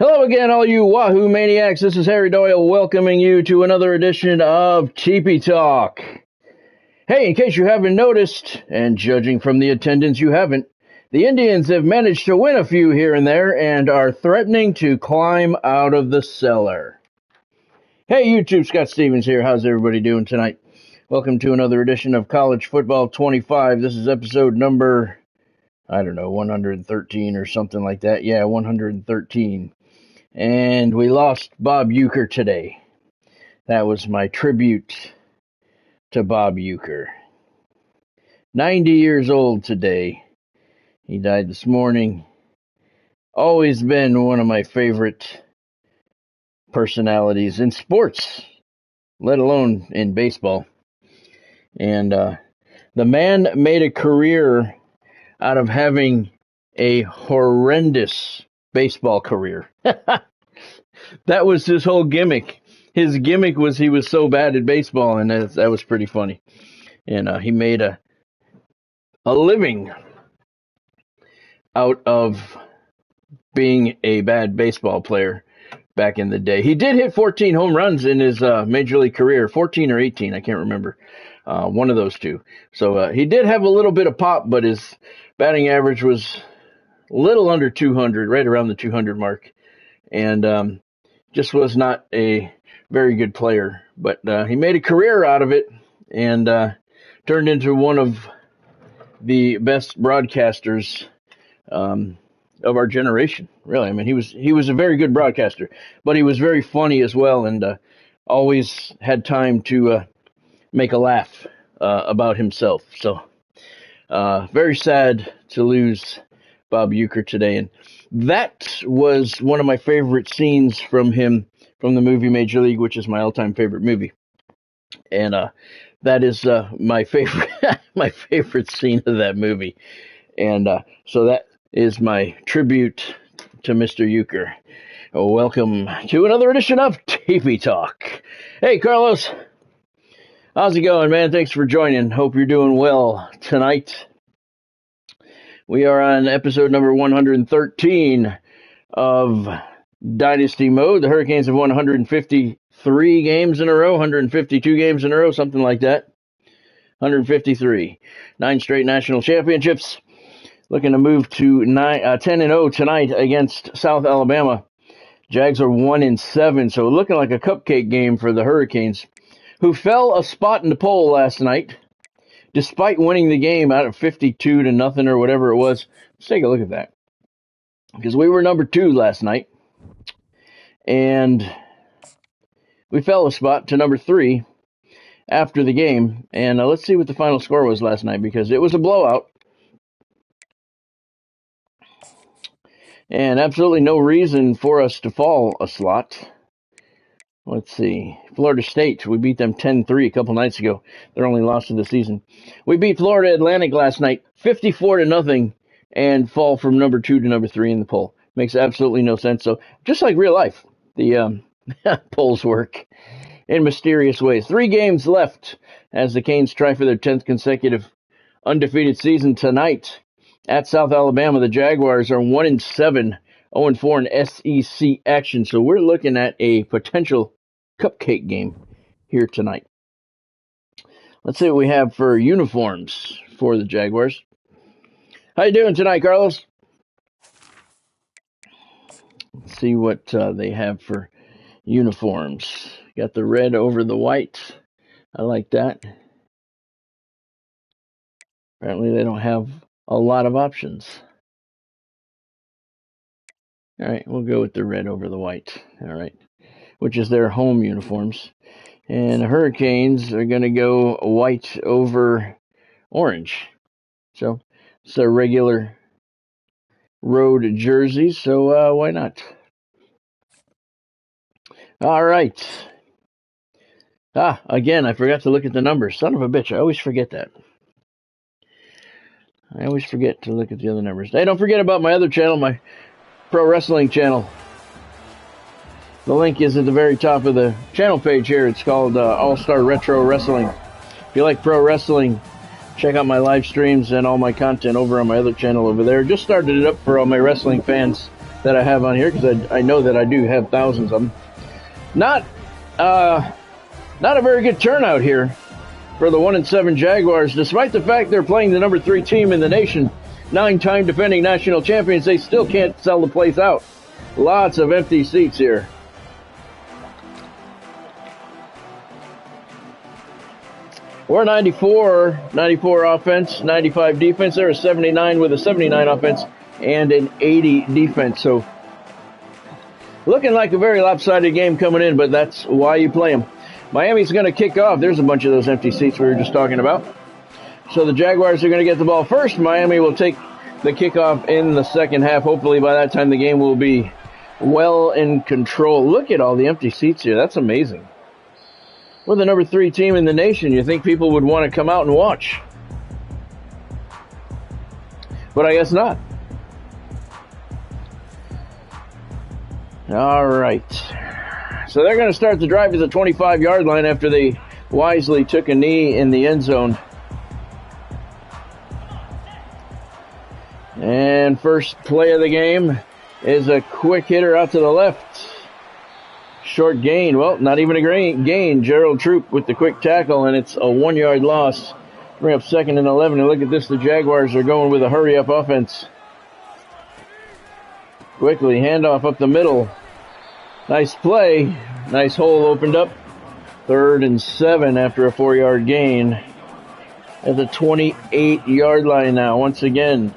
Hello again, all you Wahoo maniacs. This is Harry Doyle welcoming you to another edition of Teepee Talk. Hey, in case you haven't noticed, and judging from the attendance you haven't, the Indians have managed to win a few here and there and are threatening to climb out of the cellar. Hey, YouTube, Scott Stevens here. How's everybody doing tonight? Welcome to another edition of College Football 25. This is episode number, 113 or something like that. Yeah, 113. And we lost Bob Uecker today. That was my tribute to Bob Uecker. 90 years old today. He died this morning. Always been one of my favorite personalities in sports, let alone in baseball. And the man made a career out of having a horrendous baseball career. That was his whole gimmick. His gimmick was he was so bad at baseball, and that was pretty funny. And he made a living out of being a bad baseball player back in the day. He did hit 14 home runs in his major league career, 14 or 18, I can't remember. One of those two. So he did have a little bit of pop, but his batting average was a little under 200, right around the 200 mark. And just was not a very good player. But he made a career out of it and turned into one of the best broadcasters of our generation. Really, I mean, he was a very good broadcaster, but he was very funny as well, and always had time to make a laugh about himself. So very sad to lose Bob Uecker today, and that was one of my favorite scenes from him from the movie Major League, which is my all-time favorite movie, and that is my favorite my favorite scene of that movie, and so that is my tribute to Mr. Uecker. Welcome to another edition of TV Talk. Hey, Carlos. How's it going, man? Thanks for joining. Hope you're doing well tonight. We are on episode number 113 of Dynasty Mode. The Hurricanes have won 153 games in a row, 152 games in a row, something like that. 153. 9 straight national championships. Looking to move to 10-0 tonight against South Alabama. Jags are 1-7, so looking like a cupcake game for the Hurricanes, who fell a spot in the poll last night, despite winning the game out of 52-0 or whatever it was. Let's take a look at that, because we were number 2 last night, and we fell a spot to number 3 after the game. And let's see what the final score was last night, because it was a blowout. And absolutely no reason for us to fall a slot. Let's see. Florida State, we beat them 10-3 a couple nights ago. Their only loss of the season. We beat Florida Atlantic last night 54-0 and fall from number 2 to number 3 in the poll. Makes absolutely no sense. So just like real life, the polls work in mysterious ways. 3 games left as the Canes try for their 10th consecutive undefeated season tonight. At South Alabama, the Jaguars are 1-7, 0-4 in SEC action. So we're looking at a potential cupcake game here tonight. Let's see what we have for uniforms for the Jaguars. How you doing tonight, Carlos? Let's see what they have for uniforms. Got the red over the white. I like that. Apparently they don't have a lot of options. All right, we'll go with the red over the white. All right, which is their home uniforms. And the Hurricanes are going to go white over orange. So it's a regular road jersey, so why not? All right. Again, I forgot to look at the numbers. Son of a bitch, I always forget that. I always forget to look at the other numbers. Hey, don't forget about my other channel, my pro wrestling channel. The link is at the very top of the channel page here. It's called All-Star Retro Wrestling. If you like pro wrestling, check out my live streams and all my content over on my other channel over there. Just started it up for all my wrestling fans that I have on here because I know that I do have thousands of them. Not a very good turnout here for the 1-7 Jaguars, despite the fact they're playing the number 3 team in the nation, 9-time defending national champions. They still can't sell the place out. Lots of empty seats here. We're 94 offense, 95 defense. They're a 79 with a 79 offense and an 80 defense. So looking like a very lopsided game coming in, but that's why you play them. Miami's going to kick off. There's a bunch of those empty seats we were just talking about. So the Jaguars are going to get the ball first. Miami will take the kickoff in the second half. Hopefully by that time the game will be well in control. Look at all the empty seats here. That's amazing. We're the number 3 team in the nation. You think people would want to come out and watch. But I guess not. All right. So they're going to start the drive at the 25-yard line after they wisely took a knee in the end zone. And first play of the game is a quick hitter out to the left. Short gain. Well, not even a gain. Gerald Troop with the quick tackle, and it's a 1-yard loss. Bring up 2nd and 11. And look at this. The Jaguars are going with a hurry-up offense. Quickly, handoff up the middle. Nice play. Nice hole opened up. 3rd and 7 after a 4-yard gain. At the 28-yard line now. Once again,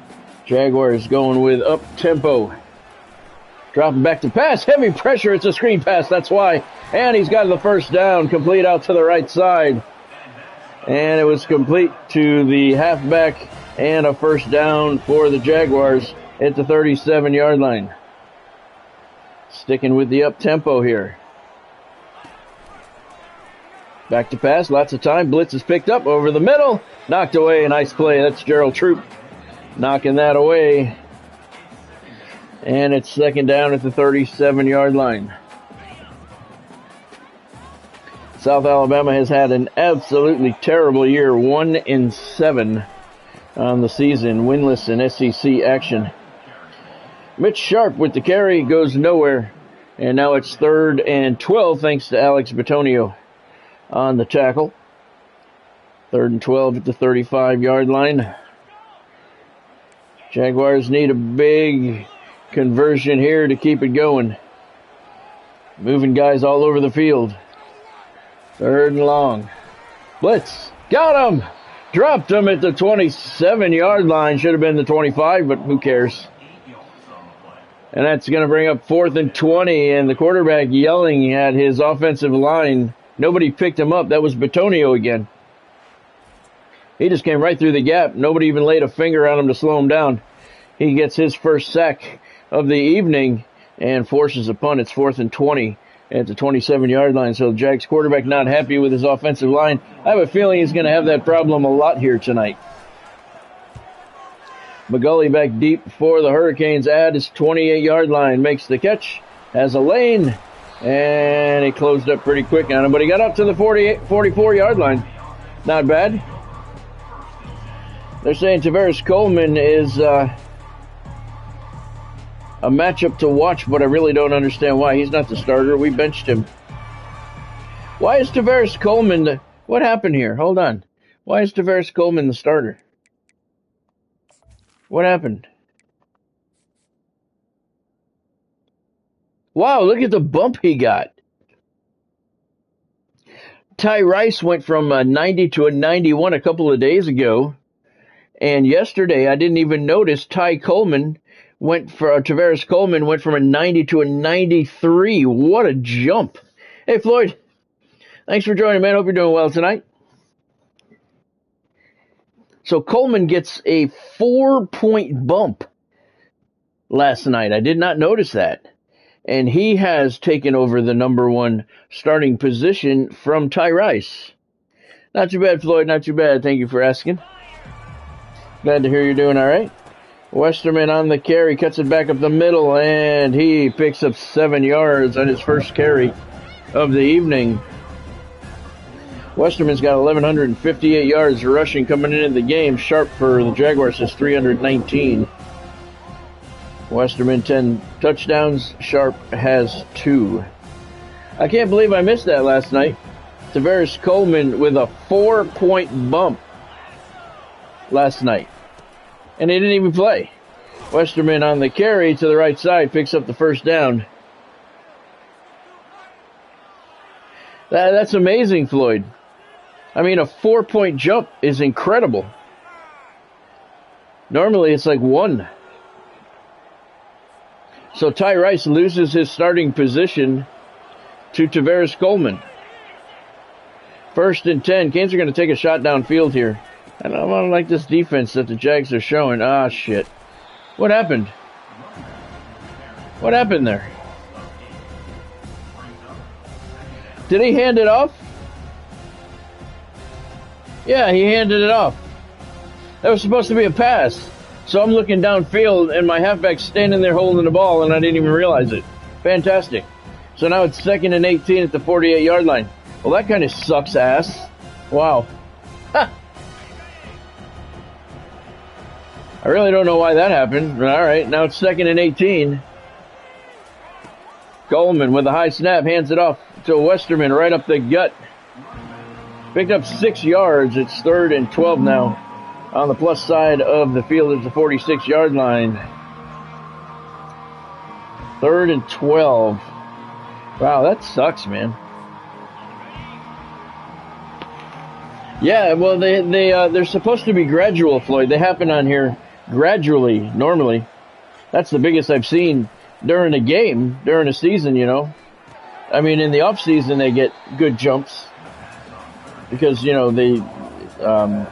Jaguars going with up-tempo. Dropping back to pass. Heavy pressure. It's a screen pass. That's why. And he's got the first down. Complete out to the right side. And it was complete to the halfback. And a first down for the Jaguars at the 37-yard line. Sticking with the up-tempo here. Back to pass. Lots of time. Blitz is picked up over the middle. Knocked away. Nice play. That's Gerald Troop knocking that away. And it's 2nd down at the 37-yard line. South Alabama has had an absolutely terrible year. 1-7 on the season. Winless in SEC action. Mitch Sharp with the carry goes nowhere. And now it's 3rd and 12 thanks to Alex Bitonio on the tackle. 3rd and 12 at the 35-yard line. Jaguars need a big conversion here to keep it going. Moving guys all over the field. 3rd and long. Blitz. Got him! Dropped him at the 27-yard line. Should have been the 25, but who cares? And that's going to bring up 4th and 20, and the quarterback yelling at his offensive line. Nobody picked him up. That was Bitonio again. He just came right through the gap. Nobody even laid a finger on him to slow him down. He gets his first sack of the evening and forces a punt. It's 4th and 20 at the 27-yard line. So the Jags quarterback not happy with his offensive line. I have a feeling he's going to have that problem a lot here tonight. McGully back deep for the Hurricanes at his 28-yard line. Makes the catch. Has a lane. And he closed up pretty quick on him. But he got up to the 44-yard line. Not bad. They're saying Tavares Coleman is a matchup to watch, but I really don't understand why. He's not the starter. We benched him. Why is Tavares Coleman what happened here? Hold on. Why is Tavares Coleman the starter? What happened? Wow, look at the bump he got. Ty Rice went from a 90 to a 91 a couple of days ago. And yesterday, I didn't even notice Tavares Coleman went from a 90 to a 93. What a jump. Hey, Floyd. Thanks for joining, man. Hope you're doing well tonight. So Coleman gets a 4-point bump last night. I did not notice that. And he has taken over the number 1 starting position from Ty Rice. Not too bad, Floyd. Not too bad. Thank you for asking. Glad to hear you're doing all right. Westerman on the carry, cuts it back up the middle, and he picks up 7 yards on his first carry of the evening. Westerman's got 1,158 yards rushing coming into the game. Sharp for the Jaguars is 319. Westerman 10 touchdowns. Sharp has 2. I can't believe I missed that last night. Tavares Coleman with a 4-point bump last night. And he didn't even play. Westerman on the carry to the right side picks up the first down. That's amazing, Floyd. I mean, a 4-point jump is incredible. Normally it's like 1. So Ty Rice loses his starting position to Tavares Coleman. 1st and 10. Canes are going to take a shot downfield here. I don't like this defense that the Jags are showing. Ah, shit. What happened? What happened there? Did he hand it off? Yeah, he handed it off. That was supposed to be a pass. So I'm looking downfield, and my halfback's standing there holding the ball, and I didn't even realize it. Fantastic. So now it's 2nd and 18 at the 48-yard line. Well, that kind of sucks ass. Wow. Ha! I really don't know why that happened. But all right, now it's 2nd and 18. Coleman with a high snap hands it off to Westerman right up the gut. Picked up 6 yards. It's 3rd and 12 now. On the plus side of the field is the 46-yard line. 3rd and 12. Wow, that sucks, man. Yeah, well, they're supposed to be gradual, Floyd. They happen on here gradually, normally. That's the biggest I've seen during a game, during a season, you know. I mean, in the off season, they get good jumps because, you know, they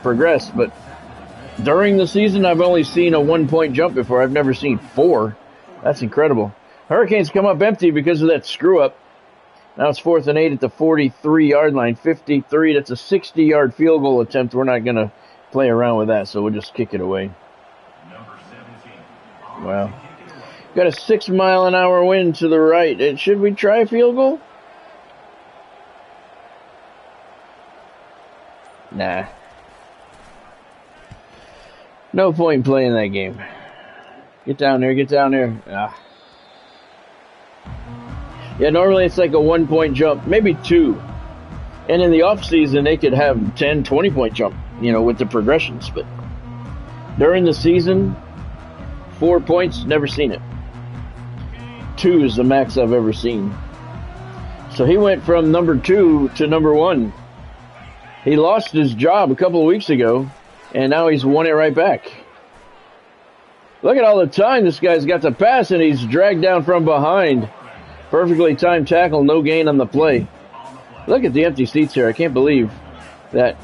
progress. But during the season, I've only seen a 1-point jump before. I've never seen 4. That's incredible. Hurricanes come up empty because of that screw-up. Now it's 4th and 8 at the 43-yard line. 53, that's a 60-yard field goal attempt. We're not going to play around with that, so we'll just kick it away. Wow. Got a 6-mile-an-hour wind to the right. Should we try a field goal? Nah. No point in playing that game. Get down there, get down there. Ah. Yeah, normally it's like a 1-point jump, maybe 2. And in the off season, they could have 10, 20-point jump, you know, with the progressions. But during the season, 4 points, never seen it. 2 is the max I've ever seen. So he went from number 2 to number 1. He lost his job a couple of weeks ago, and now he's won it right back. Look at all the time this guy's got to pass, and he's dragged down from behind. Perfectly timed tackle, no gain on the play. Look at the empty seats here. I can't believe that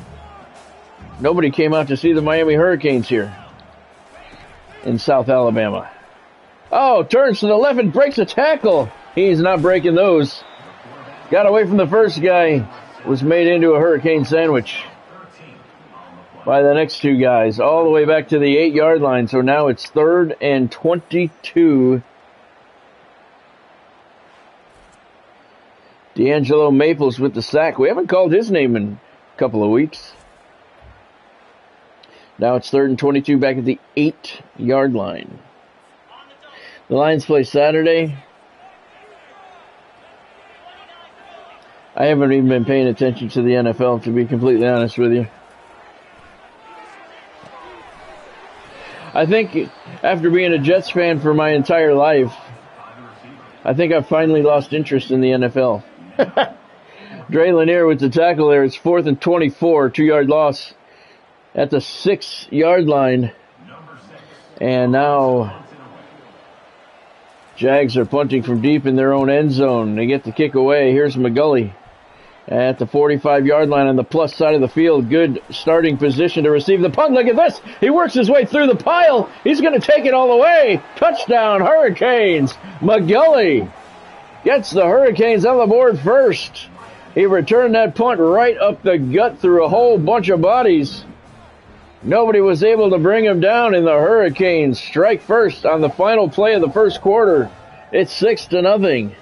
nobody came out to see the Miami Hurricanes here in South Alabama. Oh, turns to the left and breaks a tackle. He's not breaking those. Got away from the first guy. Was made into a Hurricane sandwich by the next 2 guys. All the way back to the 8-yard line. So now it's 3rd and 22. D'Angelo Maples with the sack. We haven't called his name in a couple of weeks. Now it's 3rd and 22 back at the 8-yard line. The Lions play Saturday. I haven't even been paying attention to the NFL, to be completely honest with you. I think after being a Jets fan for my entire life, I think I've finally lost interest in the NFL. Dre Lanier with the tackle there. It's 4th and 24, 2-yard loss at the 6-yard line. And now Jags are punting from deep in their own end zone. They get the kick away. Here's McGully at the 45-yard line on the plus side of the field. Good starting position to receive the punt. Look at this. He works his way through the pile. He's going to take it all the way. Touchdown, Hurricanes. McGully gets the Hurricanes on the board first. He returned that punt right up the gut through a whole bunch of bodies. Nobody was able to bring him down, and the Hurricanes strike first on the final play of the first quarter. It's 6-0.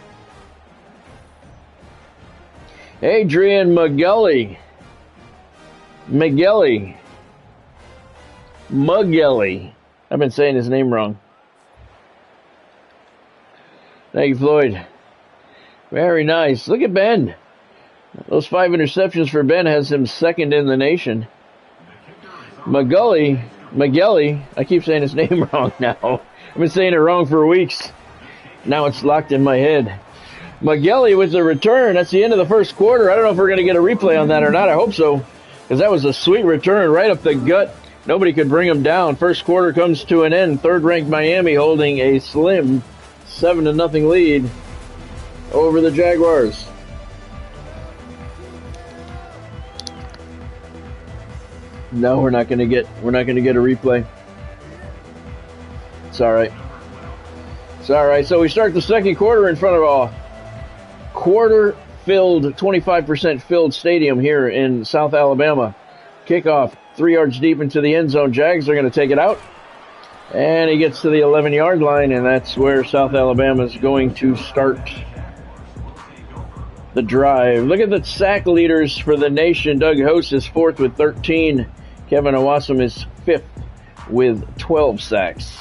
Adrian McGully. I've been saying his name wrong. Thank you, Floyd. Very nice. Look at Ben. Those 5 interceptions for Ben has him second in the nation. McGully, I keep saying his name wrong now. I've been saying it wrong for weeks. Now it's locked in my head. McGully with the return. That's the end of the first quarter. I don't know if we're going to get a replay on that or not. I hope so, because that was a sweet return right up the gut. Nobody could bring him down. First quarter comes to an end. Third-ranked Miami holding a slim 7-0 lead over the Jaguars. No, we're not going to get a replay. It's all right. It's all right. So we start the second quarter in front of a quarter-filled, 25% filled stadium here in South Alabama. Kickoff 3 yards deep into the end zone. Jags are going to take it out. And he gets to the 11-yard line, and that's where South Alabama is going to start the drive. Look at the sack leaders for the nation. Doug Host is 4th with 13. Kevin Owasam is 5th with 12 sacks.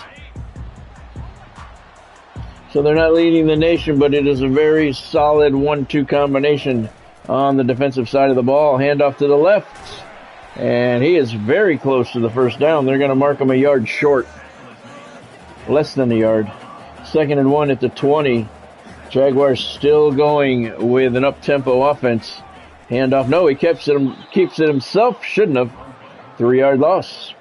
So they're not leading the nation, but it is a very solid 1-2 combination on the defensive side of the ball. Handoff to the left, and he is very close to the first down. They're going to mark him a yard short. Less than a yard. 2nd and 1 at the 20. Jaguars still going with an up-tempo offense. Handoff. No, he keeps it himself. Shouldn't have. 3-yard loss.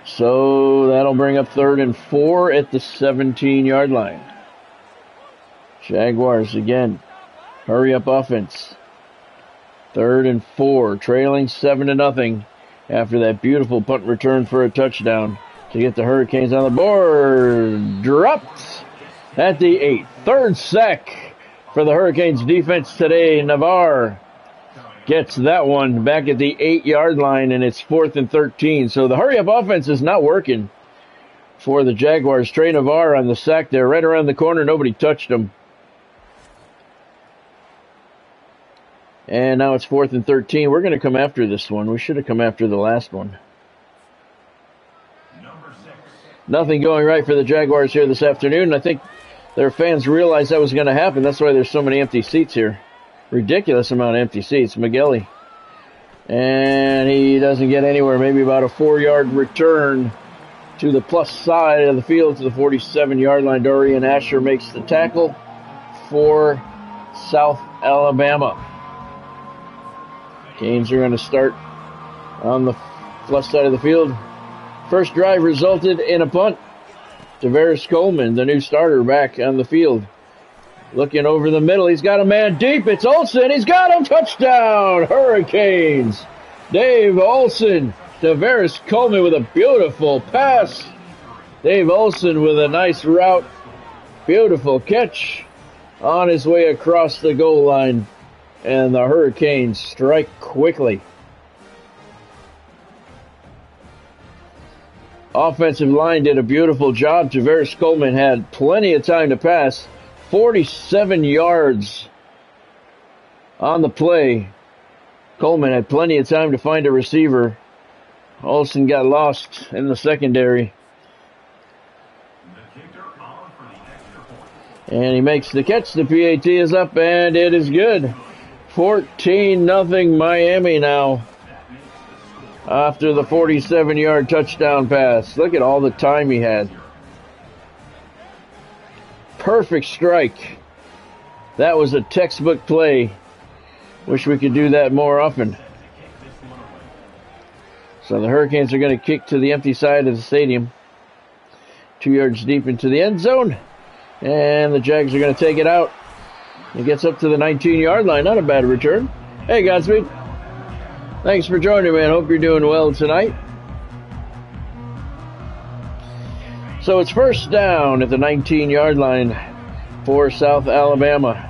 So that'll bring up 3rd and 4 at the 17-yard line. Jaguars again. Hurry up offense. 3rd and 4. Trailing 7-0 after that beautiful punt return for a touchdown to get the Hurricanes on the board. Dropped at the 8. 3rd sack for the Hurricanes defense today. Navarre gets that one back at the 8-yard line, and it's 4th and 13. So the hurry-up offense is not working for the Jaguars. Trey Navarre on the sack there, right around the corner. Nobody touched him. And now it's 4th and 13. We're going to come after this one. We should have come after the last one. Nothing going right for the Jaguars here this afternoon. I think their fans realized that was going to happen. That's why there's so many empty seats here. Ridiculous amount of empty seats. McGilly. And he doesn't get anywhere. Maybe about a 4-yard return to the plus side of the field to the 47-yard line. Dorian Asher makes the tackle for South Alabama. Canes are going to start on the plus side of the field. First drive resulted in a punt. Tavares Coleman, the new starter, back on the field. Looking over the middle. He's got a man deep. It's Olsen. He's got him. Touchdown, Hurricanes. Dave Olsen. Tavares Coleman with a beautiful pass. Dave Olsen with a nice route. Beautiful catch on his way across the goal line. And the Hurricanes strike quickly. Offensive line did a beautiful job. Tavares Coleman had plenty of time to pass. 47 yards on the play. Coleman had plenty of time to find a receiver. Olsen got lost in the secondary. And he makes the catch. The PAT is up, and it is good. 14-0 Miami now. After the 47-yard touchdown pass. Look at all the time he had. Perfect strike. That was a textbook play. Wish we could do that more often. So the Hurricanes are going to kick to the empty side of the stadium. 2 yards deep into the end zone. And the Jags are going to take it out. It gets up to the 19-yard line. Not a bad return. Hey, Godspeed. Thanks for joining me, man. Hope you're doing well tonight. So it's first down at the 19-yard line for South Alabama.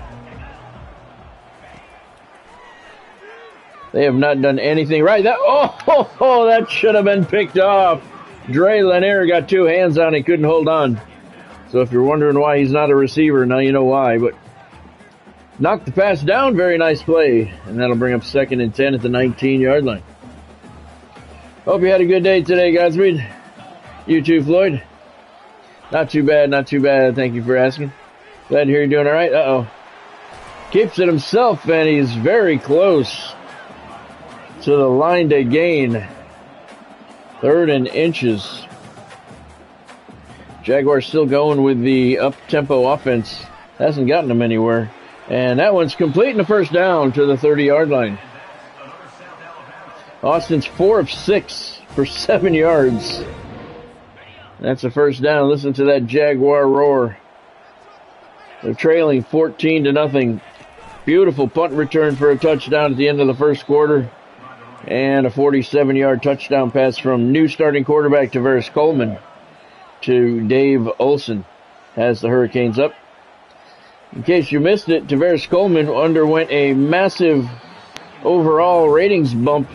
They have not done anything right. That should have been picked off. Dre Lanier got 2 hands on it, couldn't hold on. So if you're wondering why he's not a receiver, now you know why. But knocked the pass down, very nice play. And that'll bring up 2nd and 10 at the 19-yard line. Hope you had a good day today, Godspeed. You too, Floyd. Not too bad, not too bad. Thank you for asking. Glad to hear you're doing all right. Uh-oh. Keeps it himself, and he's very close to the line to gain. 3rd and inches. Jaguars still going with the up-tempo offense. Hasn't gotten them anywhere. And that one's complete in the first down to the 30-yard line. Austin's 4 of 6 for 7 yards. That's a first down. Listen to that Jaguar roar. They're trailing 14-0. Beautiful punt return for a touchdown at the end of the first quarter. And a 47-yard touchdown pass from new starting quarterback Tavares Coleman to Dave Olson. Has the Hurricanes up. In case you missed it, Tavares Coleman underwent a massive overall ratings bump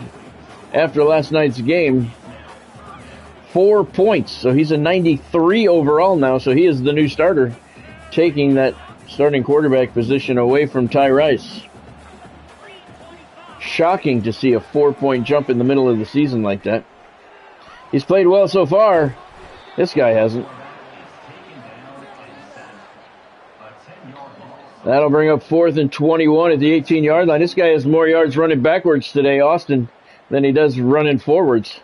after last night's game. 4 points. So he's a 93 overall now. So he is the new starter, taking that starting quarterback position away from Ty Rice. Shocking to see a 4-point jump in the middle of the season like that. He's played well so far. This guy hasn't. That'll bring up 4th and 21 at the 18-yard line. This guy has more yards running backwards today, Austin, than he does running forwards.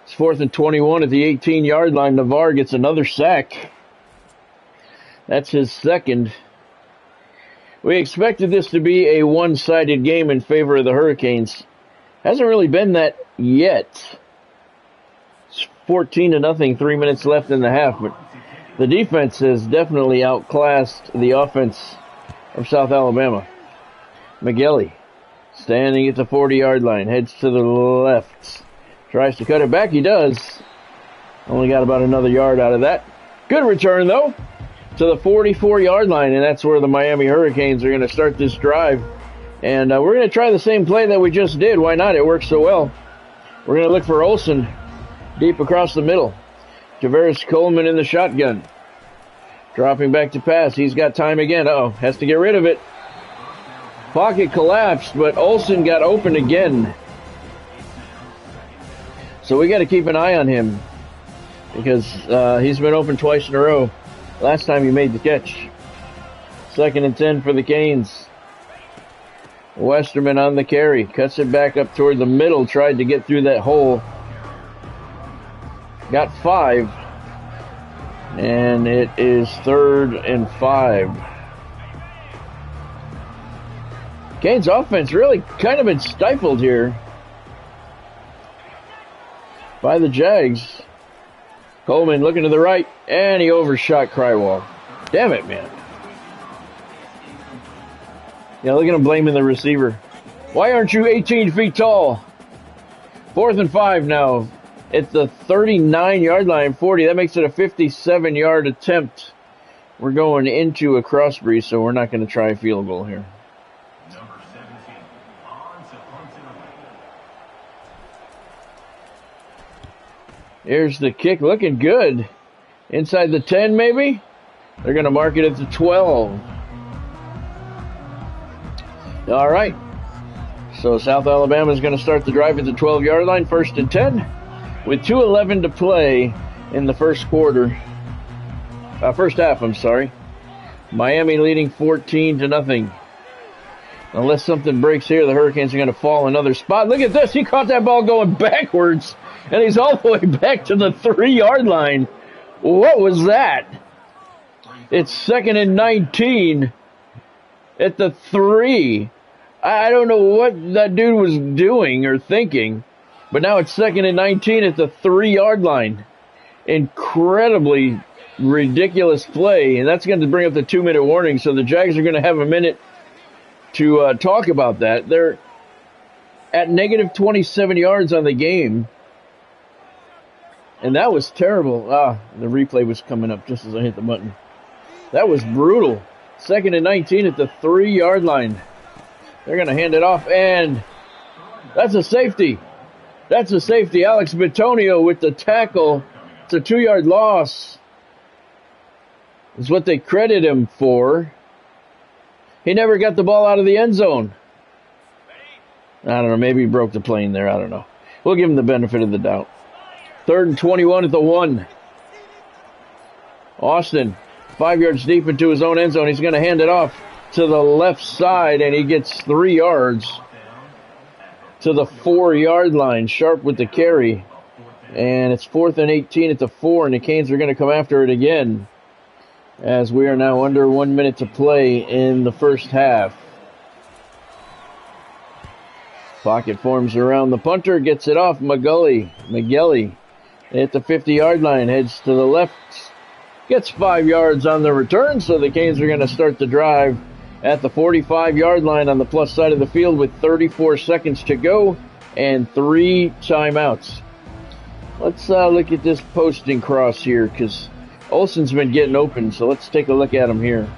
It's 4th and 21 at the 18-yard line. Navarre gets another sack. That's his second. We expected this to be a one-sided game in favor of the Hurricanes. Hasn't really been that yet. It's 14-0, 3 minutes left in the half, but the defense has definitely outclassed the offense of South Alabama. McGilly standing at the 40-yard line, heads to the left. Tries to cut it back. He does. Only got about another yard out of that. Good return, though, to the 44-yard line, and that's where the Miami Hurricanes are going to start this drive. And we're going to try the same play that we just did. Why not? It works so well. We're going to look for Olsen deep across the middle. Tavares Coleman in the shotgun. Dropping back to pass. He's got time again. Uh-oh. Has to get rid of it. Pocket collapsed, but Olsen got open again. So we got to keep an eye on him because he's been open twice in a row. Last time he made the catch. 2nd and 10 for the Canes. Westerman on the carry. Cuts it back up toward the middle. Tried to get through that hole. Got 5. And it is 3rd and 5. Canes offense really kind of been stifled here by the Jags. Coleman looking to the right, and he overshot Crywall. Damn it, man. Yeah, look at him blaming the receiver. Why aren't you 18 feet tall? 4th and 5 now. It's the 39-yard line, 40. That makes it a 57-yard attempt. We're going into a cross breeze, so we're not going to try a field goal here. Here's the kick, looking good. Inside the 10, maybe? They're going to mark it at the 12. All right. So South Alabama is going to start the drive at the 12-yard line, 1st and 10, with 2:11 to play in the first quarter. First half, I'm sorry. Miami leading 14-0. Unless something breaks here, the Hurricanes are going to fall another spot. Look at this. He caught that ball going backwards. And he's all the way back to the 3-yard line. What was that? It's 2nd and 19 at the 3. I don't know what that dude was doing or thinking. But now it's 2nd and 19 at the 3-yard line. Incredibly ridiculous play. And that's going to bring up the 2-minute warning. So the Jags are going to have a minute to talk about that. They're at negative 27 yards on the game. And that was terrible. The replay was coming up just as I hit the button. That was brutal. 2nd and 19 at the 3-yard line. They're going to hand it off, and that's a safety. That's a safety. Alex Bitonio with the tackle. It's a 2-yard loss. Is what they credit him for. He never got the ball out of the end zone. I don't know. Maybe he broke the plane there. I don't know. We'll give him the benefit of the doubt. 3rd and 21 at the 1. Austin, 5 yards deep into his own end zone. He's going to hand it off to the left side, and he gets 3 yards to the 4-yard line. Sharp with the carry. And it's 4th and 18 at the 4, and the Canes are going to come after it again as we are now under 1 minute to play in the first half. Pocket forms around the punter, gets it off. McGilly at the 50-yard line, heads to the left, gets 5 yards on the return, so the Canes are going to start the drive at the 45-yard line on the plus side of the field with 34 seconds to go and 3 timeouts. Let's look at this posting cross here, because Olsen's been getting open, so let's take a look at him here.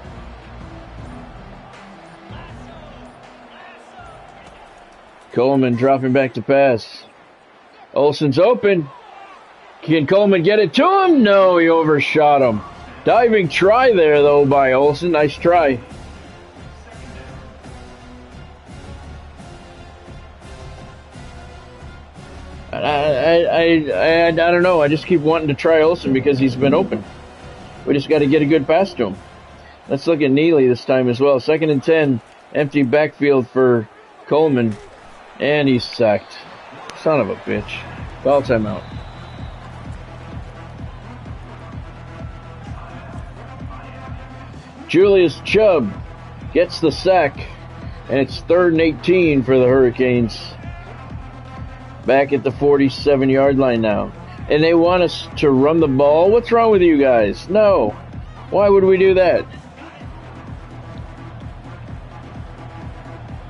Coleman dropping back to pass. Olsen's open. Can Coleman get it to him? No, he overshot him. Diving try there, though, by Olsen. Nice try. I don't know. I just keep wanting to try Olsen because he's been open. We just got to get a good pass to him. Let's look at Neely this time as well. 2nd and 10. Empty backfield for Coleman. And he's sacked. Son of a bitch. Ball timeout. Julius Chubb gets the sack. And it's 3rd and 18 for the Hurricanes. Back at the 47-yard line now. And they want us to run the ball. What's wrong with you guys? No. Why would we do that?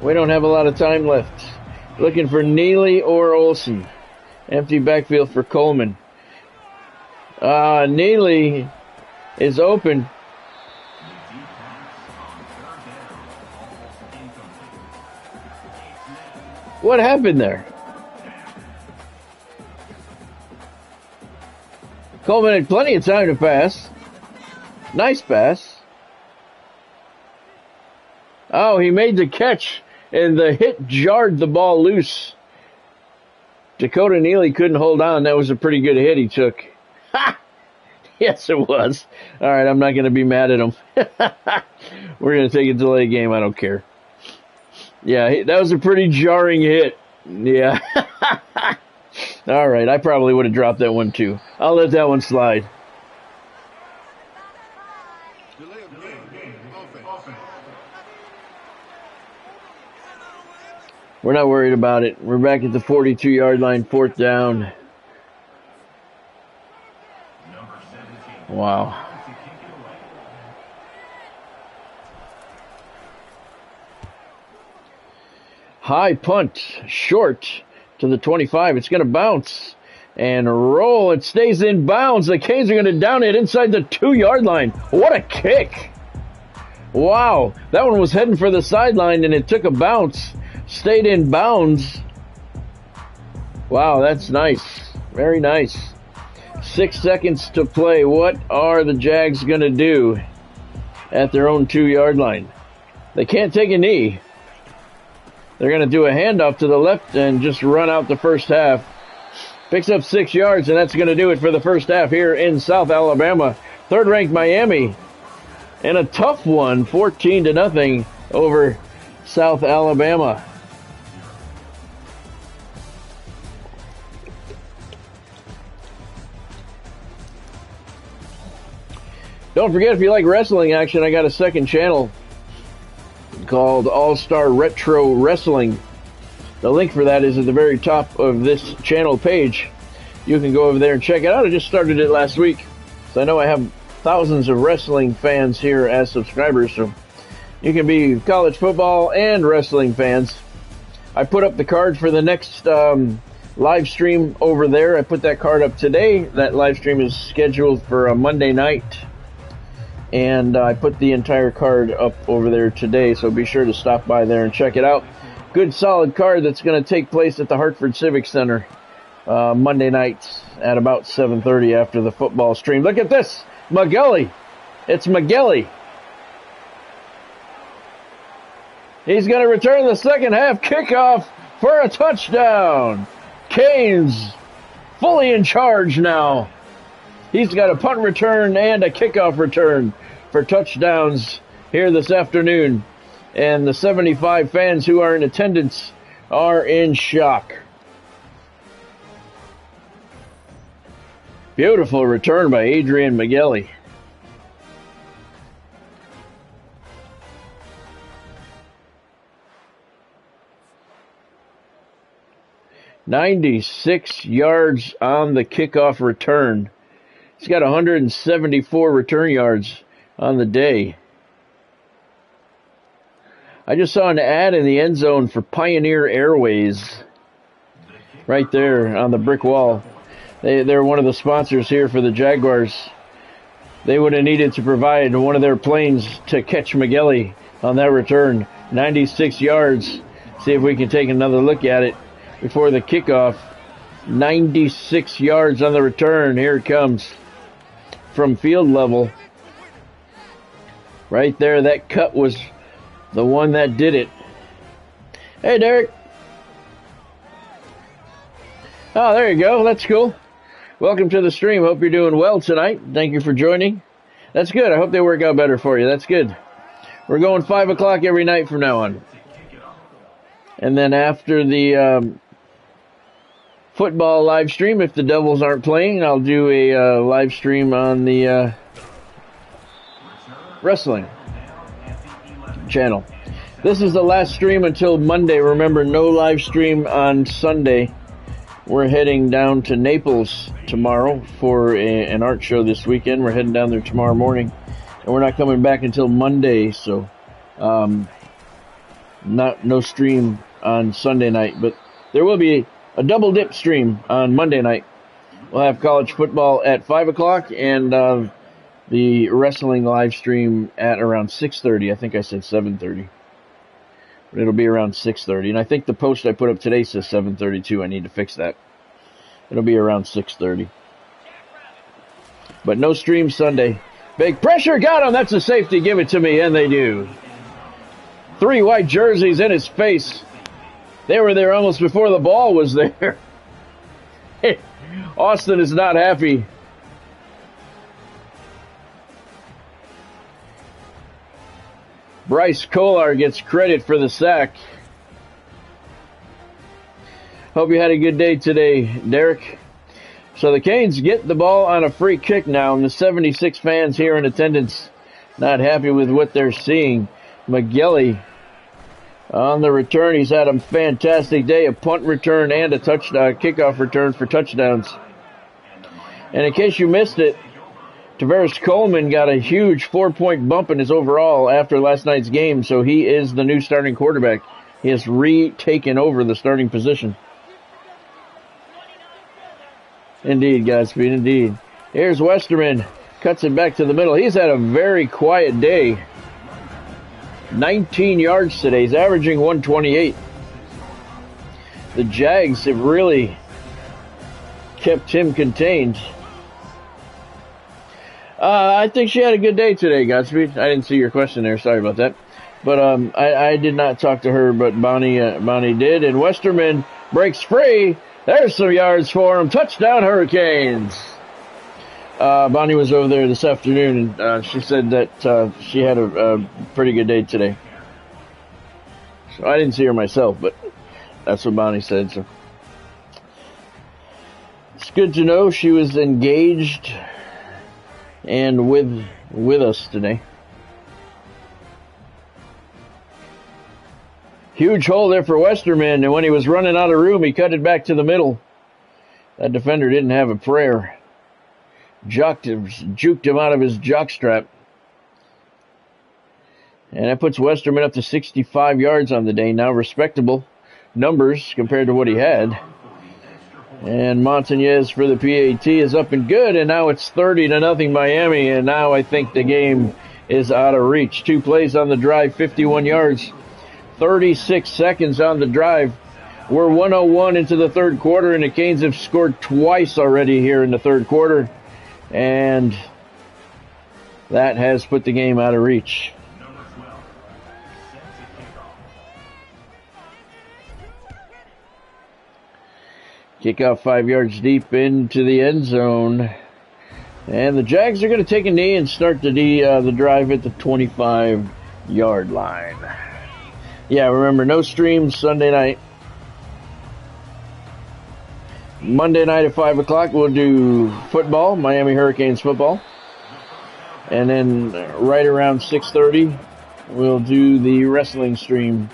We don't have a lot of time left. Looking for Neely or Olsen. Empty backfield for Coleman. Neely is open. What happened there? Coleman had plenty of time to pass. Nice pass. Oh, he made the catch, and the hit jarred the ball loose. Dakota Neely couldn't hold on. That was a pretty good hit he took. Ha! Yes, it was. All right, I'm not going to be mad at him. We're going to take a delay game. I don't care. Yeah, that was a pretty jarring hit. Yeah. All right, I probably would have dropped that one too. I'll let that one slide. We're not worried about it. We're back at the 42-yard line, 4th down. Wow. High punt, short to the 25. It's going to bounce and roll. It stays in bounds. The Canes are going to down it inside the 2-yard line. What a kick. Wow. That one was heading for the sideline, and it took a bounce. Stayed in bounds. Wow, that's nice. Very nice. 6 seconds to play. What are the Jags going to do at their own 2-yard line? They can't take a knee. They're going to do a handoff to the left and just run out the first half. Picks up 6 yards, and that's going to do it for the first half here in South Alabama. 3rd-ranked Miami in a tough one, 14-0 over South Alabama. Don't forget, if you like wrestling action, I got a second channel called All-Star Retro Wrestling. The link for that is at the very top of this channel page. You can go over there and check it out. I just started it last week, so I know I have thousands of wrestling fans here as subscribers, so you can be college football and wrestling fans. I put up the card for the next live stream over there. I put that card up today. That live stream is scheduled for a Monday night. And I put the entire card up over there today, so be sure to stop by there and check it out. Good solid card that's going to take place at the Hartford Civic Center Monday nights at about 7:30 after the football stream. Look at this, McGilly. It's McGilly. He's going to return the second half kickoff for a touchdown. Canes fully in charge now. He's got a punt return and a kickoff return for touchdowns here this afternoon. And the 75 fans who are in attendance are in shock. Beautiful return by Adrian McGilly. "96 yards on the kickoff return." He's got 174 return yards on the day. I just saw an ad in the end zone for Pioneer Airways right there on the brick wall. They're one of the sponsors here for the Jaguars. They would have needed to provide one of their planes to catch McGilly on that return. 96 yards. See if we can take another look at it before the kickoff. 96 yards on the return. Here it comes from field level. Right there, that cut was the one that did it. Hey, Derek. Oh, there you go. That's cool. Welcome to the stream. Hope you're doing well tonight. Thank you for joining. That's good. I hope they work out better for you. That's good. We're going 5 o'clock every night from now on. And then after the football live stream, if the Devils aren't playing, I'll do a live stream on the wrestling channel. This is the last stream until Monday. Remember, no live stream on Sunday. We're heading down to Naples tomorrow for an art show this weekend. We're heading down there tomorrow morning, and we're not coming back until Monday, so no stream on Sunday night, but there will be a double dip stream on Monday night. We'll have college football at 5 o'clock and the wrestling live stream at around 6:30. I think I said 7:30. But it'll be around 6:30. And I think the post I put up today says 7:32. I need to fix that. It'll be around 6:30. But no stream Sunday. Big pressure. Got him. That's a safety. Give it to me. And they do. 3 white jerseys in his face. They were there almost before the ball was there. Austin is not happy. Bryce Kolar gets credit for the sack. Hope you had a good day today, Derek. So the Canes get the ball on a free kick now, and the 76 fans here in attendance not happy with what they're seeing. McGilly on the return. He's had a fantastic day, a punt return and a touchdown, kickoff return for touchdowns. And in case you missed it, Tavares Coleman got a huge 4-point bump in his overall after last night's game, so he is the new starting quarterback. He has retaken over the starting position. Indeed, Godspeed, indeed. Here's Westerman, cuts it back to the middle. He's had a very quiet day. 19 yards today. He's averaging 128. The Jags have really kept him contained. I think she had a good day today, Godspeed. I didn't see your question there. Sorry about that. But I did not talk to her, but Bonnie did. And Westerman breaks free. There's some yards for him. Touchdown, Hurricanes. Bonnie was over there this afternoon, and she said that she had a pretty good day today. So I didn't see her myself, but that's what Bonnie said. So it's good to know she was engaged and with us today. Huge hole there for Westerman, and when he was running out of room, he cut it back to the middle. That defender didn't have a prayer. Juked him out of his jockstrap. And that puts Westerman up to 65 yards on the day. Now respectable numbers compared to what he had. And Montañez for the PAT is up and good, and now it's 30-0 Miami, and now I think the game is out of reach. 2 plays on the drive, 51 yards, 36 seconds on the drive. We're 1:01 into the third quarter, and the Canes have scored twice already here in the third quarter, and that has put the game out of reach. Kickoff 5 yards deep into the end zone. And the Jags are going to take a knee and start the drive at the 25-yard line. Yeah, remember, no streams Sunday night. Monday night at 5 o'clock, we'll do football, Miami Hurricanes football. And then right around 6:30, we'll do the wrestling stream.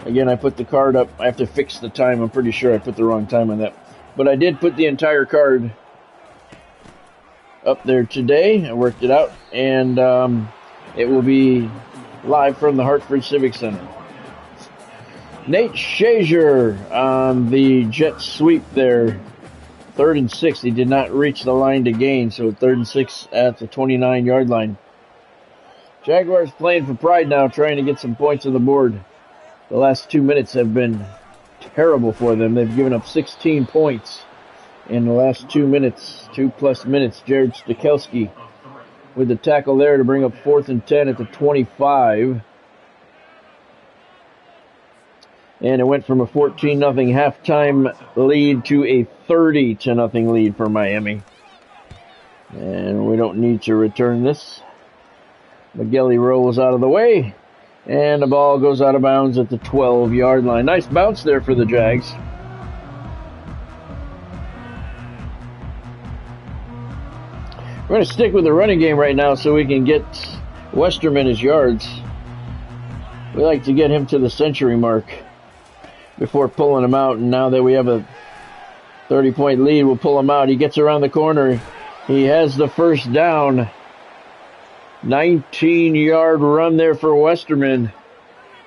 Again, I put the card up. I have to fix the time. I'm pretty sure I put the wrong time on that. But I did put the entire card up there today. I worked it out. And it will be live from the Hartford Civic Center. Nate Shazier on the jet sweep there. 3rd and 6. He did not reach the line to gain, so 3rd and 6 at the 29-yard line. Jaguars playing for pride now, trying to get some points on the board. The last 2 minutes have been terrible for them. They've given up 16 points in the last 2 minutes, 2+ minutes. Jared Stikowski with the tackle there to bring up 4th and 10 at the 25. And it went from a 14-0 halftime lead to a 30-0 lead for Miami. And we don't need to return this. McGilly rolls out of the way. And the ball goes out of bounds at the 12-yard line. Nice bounce there for the Jags. We're going to stick with the running game right now so we can get Westerman his yards. We like to get him to the century mark before pulling him out. And now that we have a 30-point lead, we'll pull him out. He gets around the corner. He has the first down. 19-yard run there for Westerman.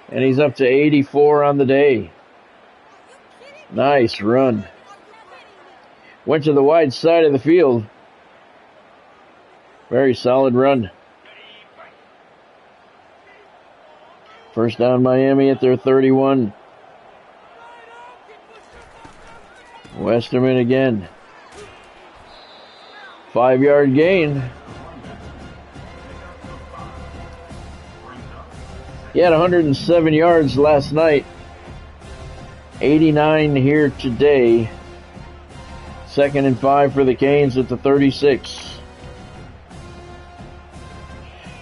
And he's up to 84 on the day. Nice run. Went to the wide side of the field. Very solid run. First down Miami at their 31. Westerman again. 5-yard gain. He had 107 yards last night. 89 here today. 2nd and 5 for the Canes at the 36.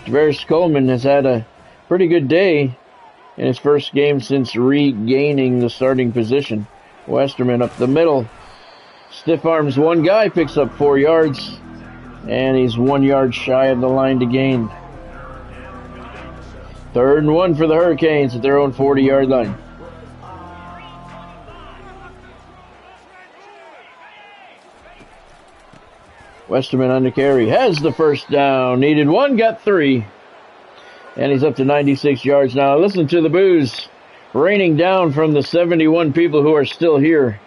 Tavares Coleman has had a pretty good day in his first game since regaining the starting position. Westerman up the middle. Stiff arms one guy, picks up 4 yards, and he's 1 yard shy of the line to gain. 3rd and 1 for the Hurricanes at their own 40-yard line. Westerman on the carry, has the first down. Needed 1, got 3. And he's up to 96 yards now. Listen to the boos raining down from the 71 people who are still here.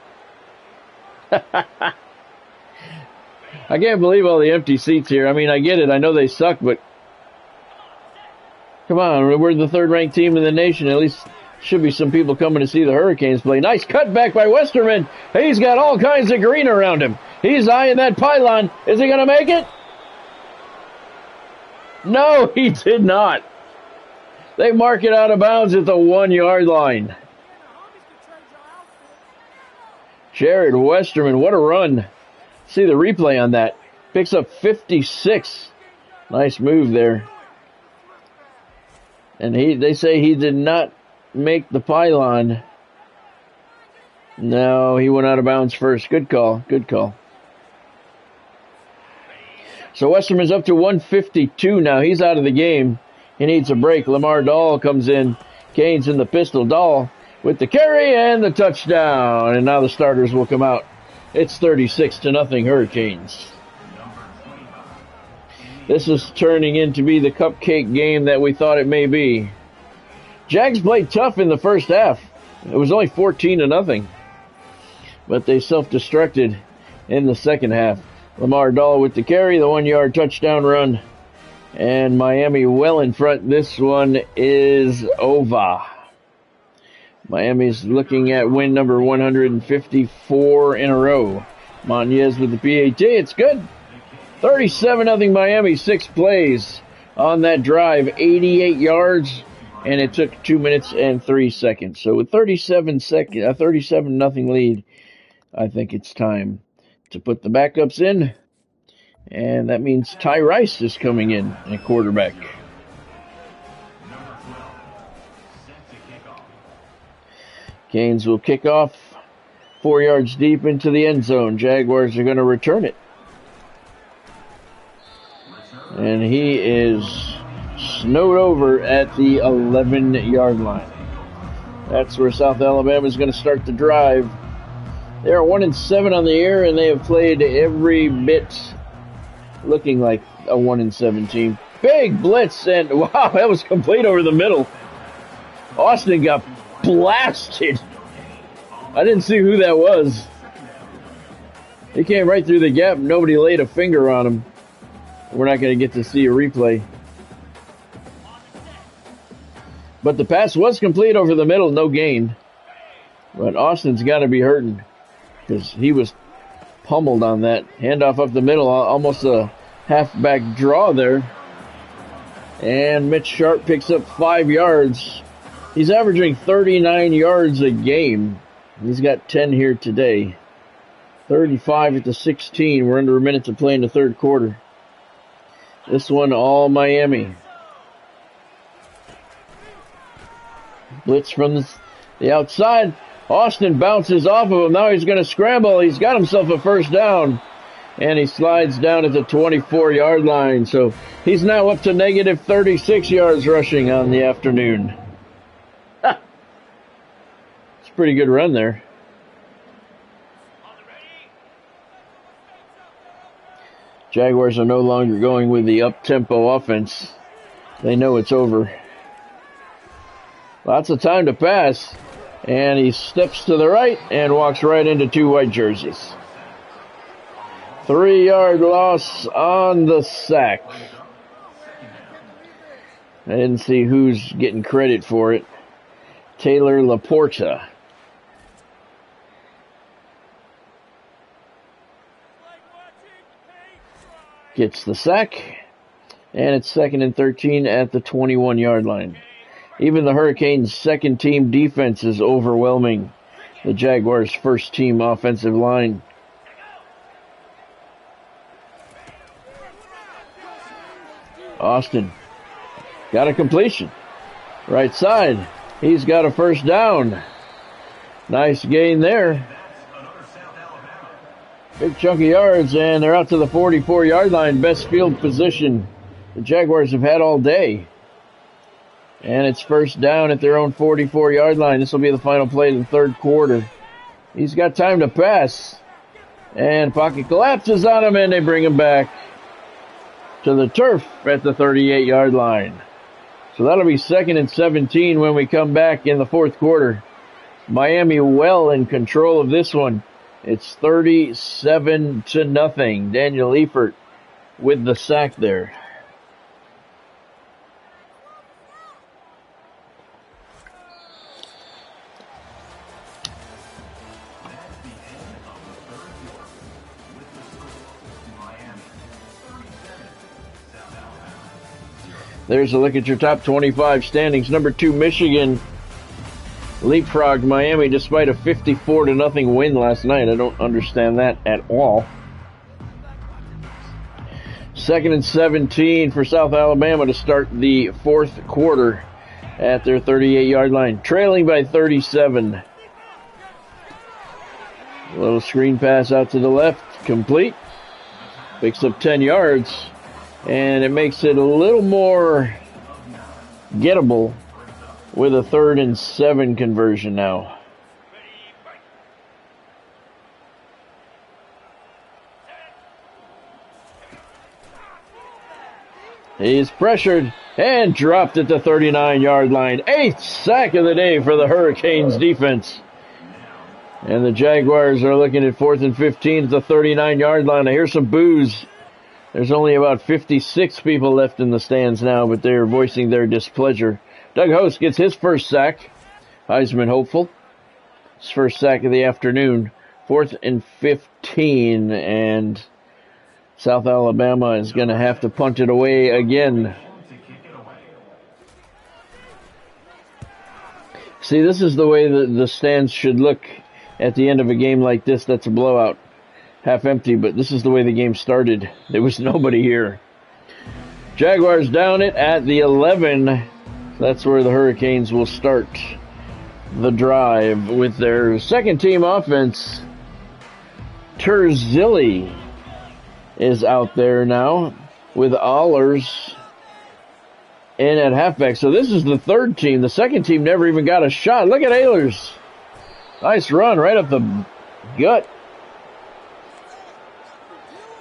I can't believe all the empty seats here. I mean, I get it. I know they suck, but come on. We're the 3rd-ranked team in the nation. At least should be some people coming to see the Hurricanes play. Nice cutback by Westerman. He's got all kinds of green around him. He's eyeing that pylon. Is he going to make it? No, he did not. They mark it out of bounds at the 1 yard line. Jared Westerman, what a run. See the replay on that. Picks up 56. Nice move there. And they say he did not make the pylon. No, he went out of bounds first. Good call. Good call. So Westerman's up to 152 now. He's out of the game. He needs a break. Lamar Dahl comes in. Canes in the pistol. Dahl with the carry and the touchdown. And now the starters will come out. It's 36-0 Hurricanes. This is turning into be the cupcake game that we thought it may be. Jags played tough in the first half. It was only 14-0. But they self-destructed in the second half. Lamar Dahl with the carry, the 1 yard touchdown run. And Miami well in front. This one is over. Miami's looking at win number 154 in a row. Monez with the PAT. It's good. 37-0 Miami, 6 plays on that drive, 88 yards, and it took 2 minutes and 3 seconds. So with 37-0 lead, I think it's time to put the backups in And that means Ty Rice is coming in at quarterback. Canes will kick off 4 yards deep into the end zone. Jaguars are going to return it. And he is snowed over at the 11-yard line. That's where South Alabama is going to start the drive. They are 1-7 on the year, and they have played every bit looking like a 1-7 team. Big blitz, and wow, that was complete over the middle. Austin got blasted. I didn't see who that was. He came right through the gap. Nobody laid a finger on him. We're not going to get to see a replay. But the pass was complete over the middle, no gain. But Austin's got to be hurting because he was pummeled on that. Handoff up the middle, almost a halfback draw there. And Mitch Sharp picks up 5 yards. He's averaging 39 yards a game. He's got 10 here today. 35 at the 16. We're under a minute to play in the third quarter. This one all Miami. Blitz from the outside. Austin bounces off of him. Now he's going to scramble. He's got himself a first down. And he slides down at the 24-yard line. So he's now up to negative 36 yards rushing on the afternoon. Ha! It's a pretty good run there. Jaguars are no longer going with the up-tempo offense. They know it's over. Lots of time to pass. And he steps to the right and walks right into 2 white jerseys. 3-yard loss on the sack. I didn't see who's getting credit for it. Taylor Laporta. Gets the sack. And it's 2nd and 13 at the 21-yard line. Even the Hurricanes' second-team defense is overwhelming the Jaguars' first-team offensive line. Austin got a completion. Right side. He's got a first down. Nice gain there. Big chunk of yards, and they're out to the 44-yard line. Best field position the Jaguars have had all day. And it's first down at their own 44-yard line. This will be the final play of the third quarter. He's got time to pass. And pocket collapses on him, and they bring him back to the turf at the 38-yard line. So that'll be 2nd and 17 when we come back in the fourth quarter. Miami well in control of this one. It's 37-0. Daniel Eifert with the sack there. There's a look at your top 25 standings. Number 2, Michigan leapfrogged Miami despite a 54-0 win last night. I don't understand that at all. 2nd and 17 for South Alabama to start the fourth quarter at their 38-yard line. Trailing by 37. A little screen pass out to the left. Complete. Picks up 10 yards. And it makes it a little more gettable with a 3rd and 7 conversion now. He's pressured and dropped at the 39-yard line. 8th sack of the day for the Hurricanes defense. And the Jaguars are looking at 4th and 15 at the 39-yard line. I hear some boos. There's only about 56 people left in the stands now, but they're voicing their displeasure. Doug Host gets his first sack. Heisman hopeful. His first sack of the afternoon. 4th and 15, and South Alabama is going to have to punt it away again. See, this is the way the stands should look at the end of a game like this that's a blowout. half empty, but this is the way the game started. There was nobody here. Jaguars down it at the 11. That's where the Hurricanes will start the drive with their second team offense. Terzilli is out there now with Allers in at halfback. So this is the third team. The second team never even got a shot. Look at Ehlers. Nice run right up the gut.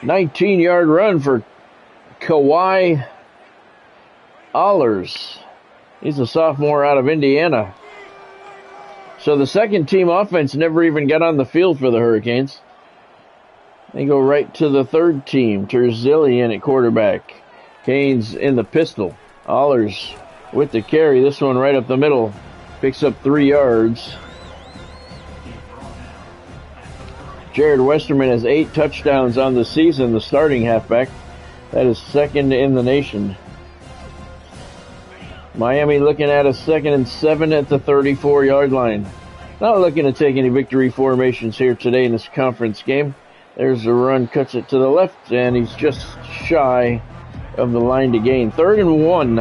19-yard run for Kawhi Allers. He's a sophomore out of Indiana. So the second team offense never even got on the field for the Hurricanes. They go right to the third team. Terzilli in at quarterback. Canes in the pistol. Allers with the carry. This one right up the middle. Picks up 3 yards. Jared Westerman has 8 touchdowns on the season, the starting halfback. That is second in the nation. Miami looking at a 2nd and 7 at the 34-yard line. Not looking to take any victory formations here today in this conference game. There's the run, cuts it to the left, and he's just shy of the line to gain. 3rd and 1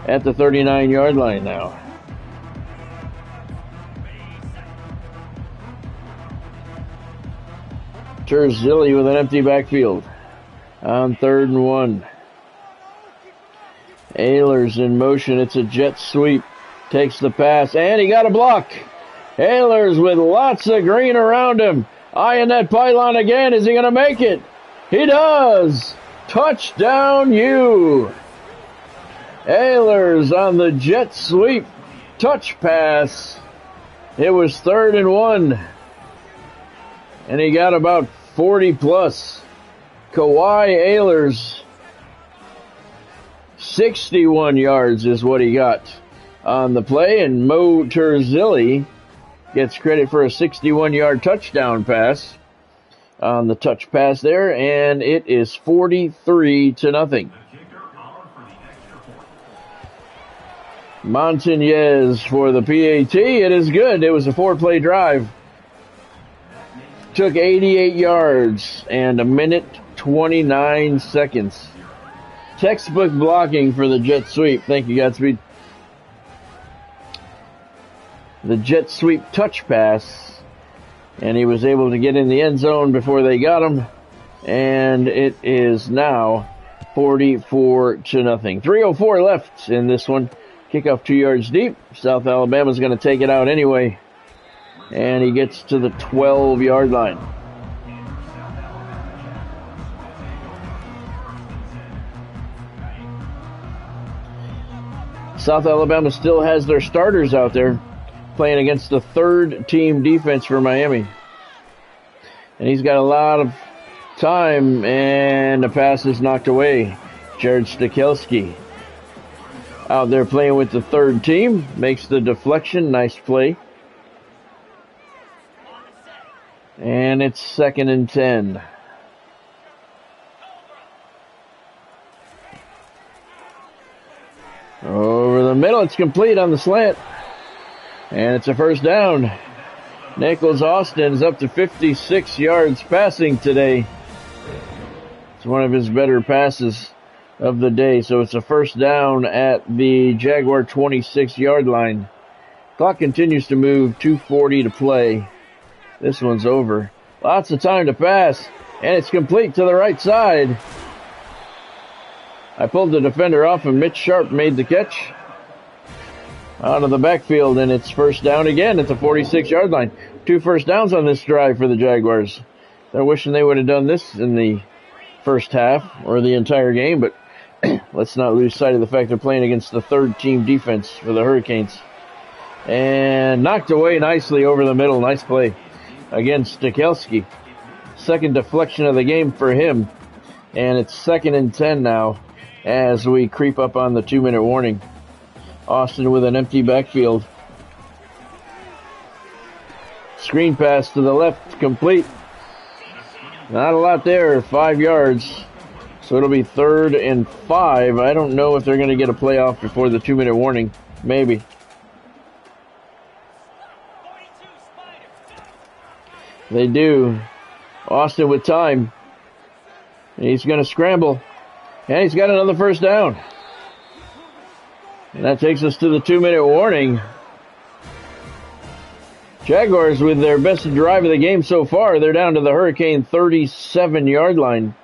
at the 39-yard line now. Terzilli with an empty backfield on 3rd and 1. Ehlers in motion. It's a jet sweep. Takes the pass, and he got a block. Ehlers with lots of green around him. Eyeing that pylon again. Is he going to make it? He does. Touchdown, U. Ehlers on the jet sweep. Touch pass. It was 3rd and 1. And he got about 40 plus. Kawhi Ehlers, 61 yards is what he got on the play. And Mo Terzilli gets credit for a 61-yard touchdown pass on the touch pass there. And it is 43-0. Montañez for the PAT. It is good. It was a 4-play drive. Took 88 yards and 1:29 seconds. Textbook blocking for the jet sweep. Thank you, Godspeed. The jet sweep touch pass. And he was able to get in the end zone before they got him. And it is now 44-0. 3:04 left in this one. Kickoff 2 yards deep. South Alabama's going to take it out anyway. And he gets to the 12-yard line. South Alabama still has their starters out there playing against the third-team defense for Miami. And he's got a lot of time, and the pass is knocked away. Jared Stakelski out there playing with the third team. Makes the deflection. Nice play. And it's 2nd and 10. Over the middle, it's complete on the slant. And it's a first down. Nichols Austin is up to 56 yards passing today. It's one of his better passes of the day. So it's a first down at the Jaguar 26-yard line. Clock continues to move, 2:40 to play. This one's over. Lots of time to pass. And it's complete to the right side. I pulled the defender off and Mitch Sharp made the catch. Out of the backfield, and it's first down again at the 46-yard line. 2 first downs on this drive for the Jaguars. They're wishing they would have done this in the first half or the entire game, but let's not lose sight of the fact they're playing against the third-team defense for the Hurricanes. And knocked away nicely over the middle. Nice play against Stakelski. Second deflection of the game for him. And it's 2nd and 10 now as we creep up on the 2-minute warning. Austin with an empty backfield. Screen pass to the left, complete. Not a lot there, 5 yards. So it'll be 3rd and 5. I don't know if they're going to get a playoff before the 2-minute warning. Maybe. They do. Austin with time. He's going to scramble. And he's got another first down. And that takes us to the 2-minute warning. Jaguars with their best drive of the game so far. They're down to the Hurricane 37-yard line.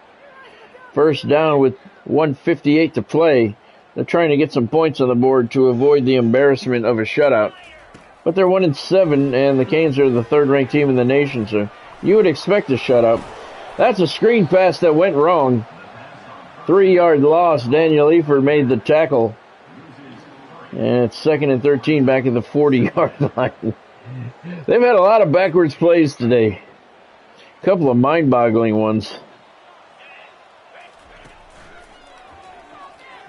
First down with 1:58 to play. They're trying to get some points on the board to avoid the embarrassment of a shutout. But they're 1-7, and the Canes are the third-ranked team in the nation, so you would expect a shutout. That's a screen pass that went wrong. 3-yard loss. Daniel Eifert made the tackle. And it's 2nd and 13 back at the 40-yard line. They've had a lot of backwards plays today. A couple of mind-boggling ones.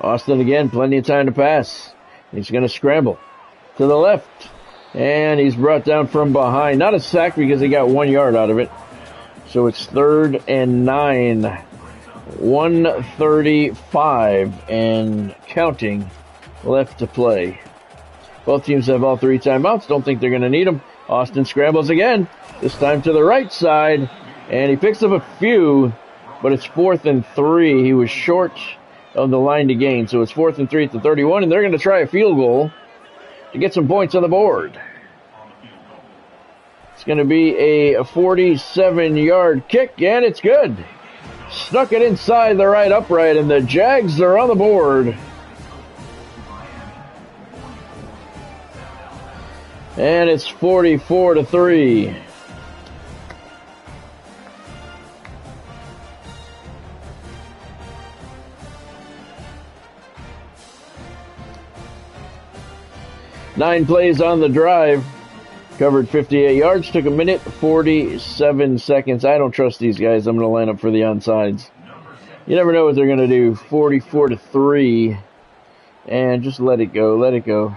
Austin again, plenty of time to pass. He's going to scramble to the left. And he's brought down from behind. Not a sack because he got 1 yard out of it. So it's 3rd and 9. 1:35 and counting left to play. Both teams have all 3 timeouts. Don't think they're going to need them. Austin scrambles again. This time to the right side. And he picks up a few, but it's 4th and 3. He was short of the line to gain. So it's 4th and 3 at the 31, and they're going to try a field goal to get some points on the board. It's going to be a 47-yard kick, and it's good. Stuck it inside the right upright, and the Jags are on the board. And it's 44-3. Nine plays on the drive. Covered 58 yards. Took 1:47 seconds. I don't trust these guys. I'm going to line up for the onsides. You never know what they're going to do. 44-3. And just let it go. Let it go.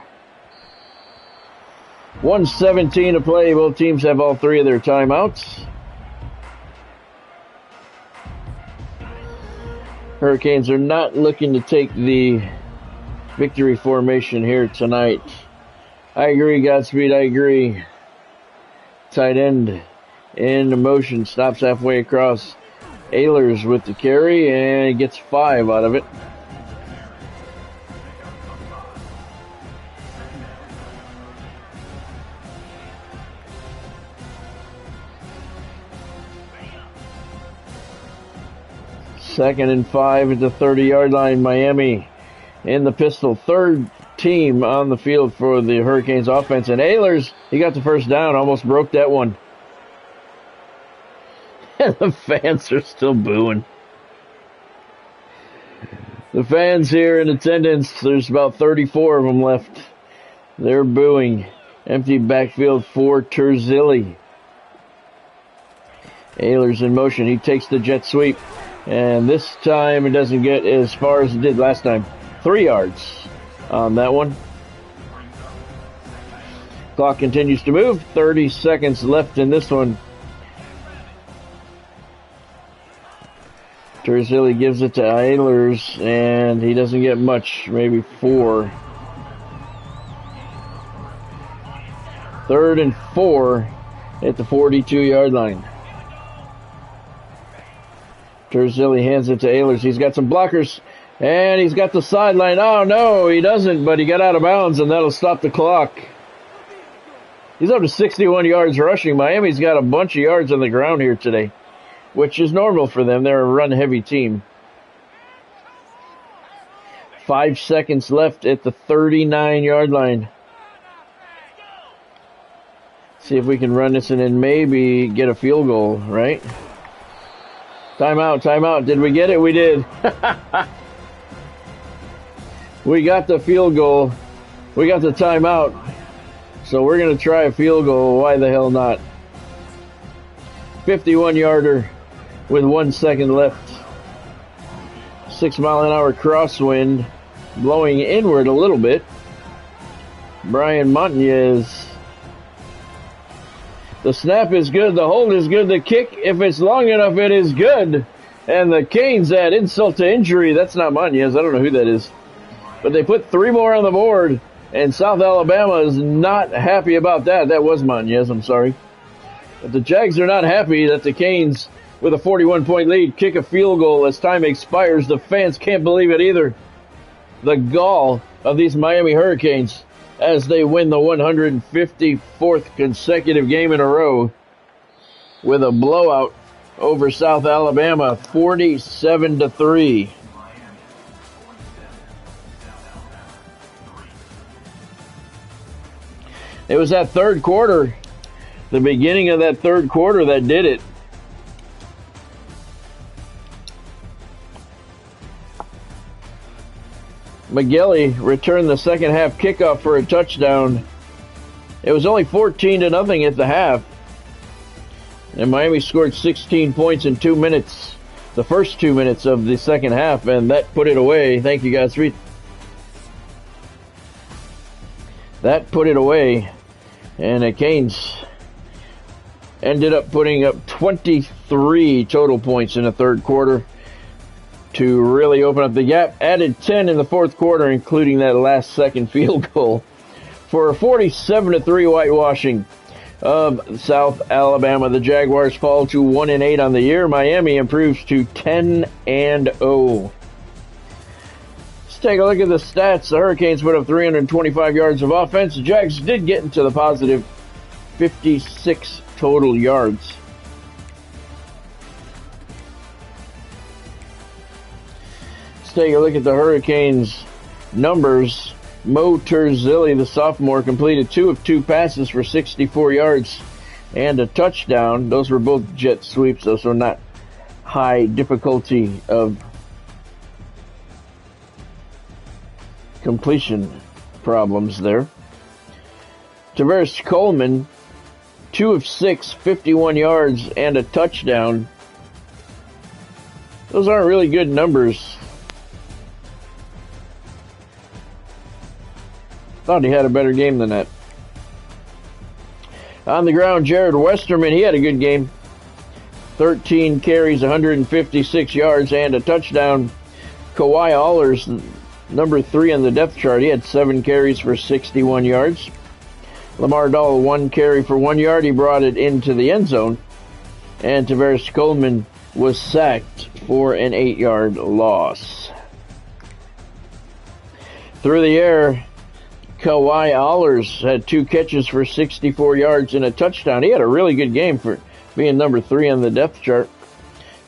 1:17 to play. Both teams have all 3 of their timeouts. Hurricanes are not looking to take the victory formation here tonight. I agree, Godspeed, I agree. Tight end in motion, stops halfway across. Ehlers with the carry, and he gets 5 out of it. Second and 5 at the 30-yard line. Miami in the pistol. Third team on the field for the Hurricanes offense. And Ehlers, he got the first down. Almost broke that one. And the fans are still booing. The fans here in attendance, there's about 34 of them left. They're booing. Empty backfield for Terzilli. Ehlers in motion. He takes the jet sweep. And this time it doesn't get as far as it did last time. 3 yards on that one. Clock continues to move. 30 seconds left in this one. Terzilli gives it to Ehlers, and he doesn't get much, maybe 4. 3rd and 4 at the 42-yard line. Terzilli hands it to Ehlers. He's got some blockers, and he's got the sideline. Oh, no, he doesn't, but he got out of bounds, and that'll stop the clock. He's up to 61 yards rushing. Miami's got a bunch of yards on the ground here today, which is normal for them. They're a run-heavy team. 5 seconds left at the 39-yard line. See if we can run this and then maybe get a field goal, right? Timeout, timeout. Did we get it? We did. We got the field goal. We got the timeout. So we're going to try a field goal. Why the hell not? 51-yarder with 1 second left. 6-mile-an-hour crosswind blowing inward a little bit. Brian Montañez. The snap is good. The hold is good. The kick, if it's long enough, it is good. And the Canes add insult to injury. That's not Montañez. I don't know who that is. But they put 3 more on the board. And South Alabama is not happy about that. That was Montañez, I'm sorry. But the Jags are not happy that the Canes with a 41-point lead, kick a field goal as time expires. The fans can't believe it either. The gall of these Miami Hurricanes as they win the 154th consecutive game in a row with a blowout over South Alabama, 47-3. It was that third quarter, the beginning of that third quarter, that did it. McGilly returned the second half kickoff for a touchdown. It was only 14-0 at the half. And Miami scored 16 points in 2 minutes, the first 2 minutes of the second half, and that put it away. Thank you, guys. That put it away. And the Canes ended up putting up 23 total points in the third quarter to really open up the gap. Added 10 in the fourth quarter, including that last second field goal, for a 47-3 whitewashing of South Alabama. The Jaguars fall to 1-8 on the year. Miami improves to 10-0. Let's take a look at the stats. The Hurricanes put up 325 yards of offense. The Jags did get into the positive 56 total yards. Let's take a look at the Hurricanes' numbers. Mo Terzilli, the sophomore, completed 2 of 2 passes for 64 yards and a touchdown. Those were both jet sweeps, though, so not high difficulty of completion problems there. Tavares Coleman, 2 of 6, 51 yards and a touchdown. Those aren't really good numbers. Thought he had a better game than that. On the ground, Jared Westerman, he had a good game. 13 carries, 156 yards, and a touchdown. Kawhi Allers, number 3 on the depth chart, he had 7 carries for 61 yards. Lamar Dahl, 1 carry for 1 yard. He brought it into the end zone. And Tavares Coleman was sacked for an 8-yard loss. Through the air, Kawhi Allers had 2 catches for 64 yards and a touchdown. He had a really good game for being number 3 on the depth chart.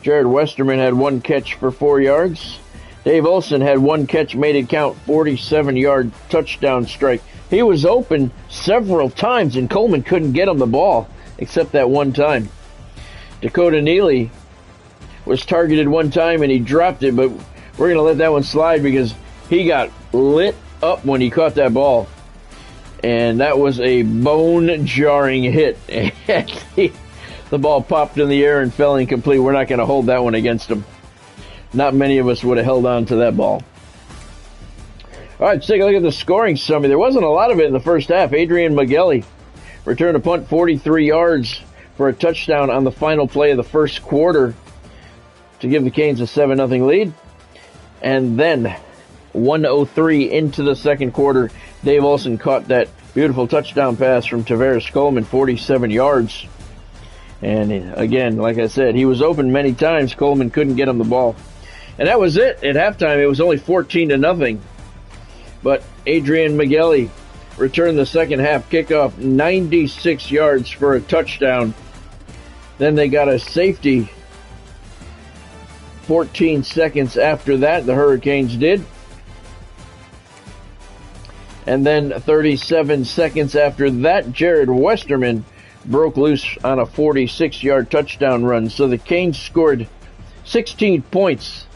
Jared Westerman had 1 catch for 4 yards. Dave Olson had 1 catch, made it count, 47-yard touchdown strike. He was open several times, and Coleman couldn't get him the ball, except that one time. Dakota Neely was targeted one time, and he dropped it, but we're going to let that one slide because he got lit up when he caught that ball. And that was a bone-jarring hit. The ball popped in the air and fell incomplete. We're not going to hold that one against him. Not many of us would have held on to that ball. All right, let's take a look at the scoring summary. There wasn't a lot of it in the first half. Adrian McGilly returned a punt 43 yards for a touchdown on the final play of the first quarter to give the Canes a 7-0 lead. And then 1:03 into the second quarter, Dave Olson caught that beautiful touchdown pass from Tavares Coleman, 47 yards. And again, like I said, he was open many times. Coleman couldn't get him the ball. And that was it. At halftime, it was only 14-0. But Adrian McGilly returned the second half kickoff, 96 yards for a touchdown. Then they got a safety 14 seconds after that, the Hurricanes did. And then 37 seconds after that, Jared Westerman broke loose on a 46-yard touchdown run. So the Canes scored 16 points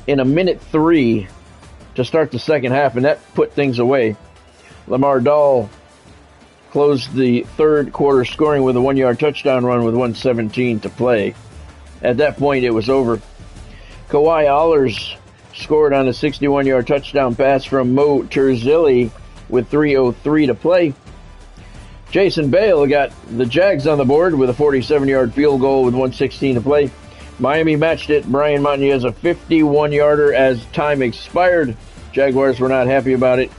in 1:03 to start the second half, and that put things away. Lamar Dahl closed the third quarter scoring with a 1-yard touchdown run with 1:17 to play. At that point, it was over. Kawhi Allers scored on a 61-yard touchdown pass from Mo Terzilli with 3:03 to play. Jason Bale got the Jags on the board with a 47-yard field goal with 1:16 to play. Miami matched it. Brian Montiez a 51-yarder as time expired. Jaguars were not happy about it.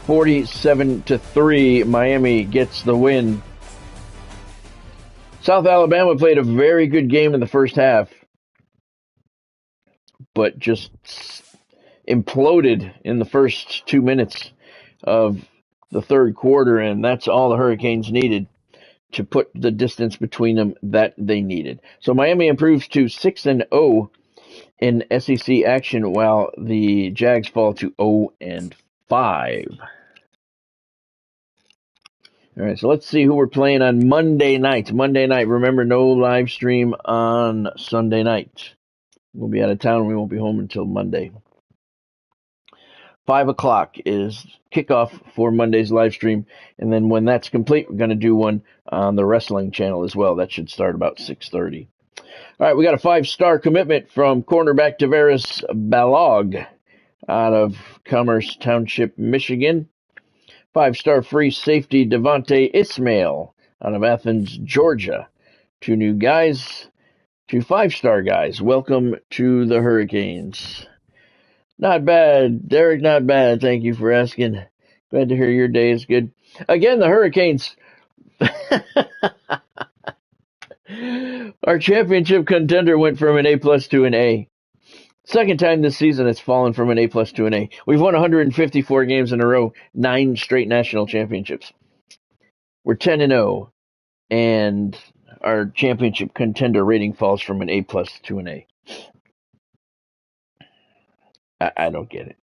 47-3, Miami gets the win. South Alabama played a very good game in the first half, but just imploded in the first 2 minutes of the third quarter, and that's all the Hurricanes needed to put the distance between them that they needed. So Miami improves to 6-0 in SEC action, while the Jags fall to 0-5. All right, so let's see who we're playing on Monday night. Monday night, remember, no live stream on Sunday night. We'll be out of town. We won't be home until Monday. 5 o'clock is kickoff for Monday's live stream. And then when that's complete, we're going to do one on the wrestling channel as well. That should start about 6:30. All right, we got a 5-star commitment from cornerback Tavares Balog out of Commerce Township, Michigan. 5-star free safety Devontae Ismail out of Athens, Georgia. 2 new guys, 2 5-star guys. Welcome to the Hurricanes. Not bad, Derek, not bad. Thank you for asking. Glad to hear your day is good. Again, the Hurricanes. Our championship contender went from an A+ to an A. Second time this season it's fallen from an A+ to an A. We've won 154 games in a row, 9 straight national championships. We're 10-0, and our championship contender rating falls from an A+ to an A. I don't get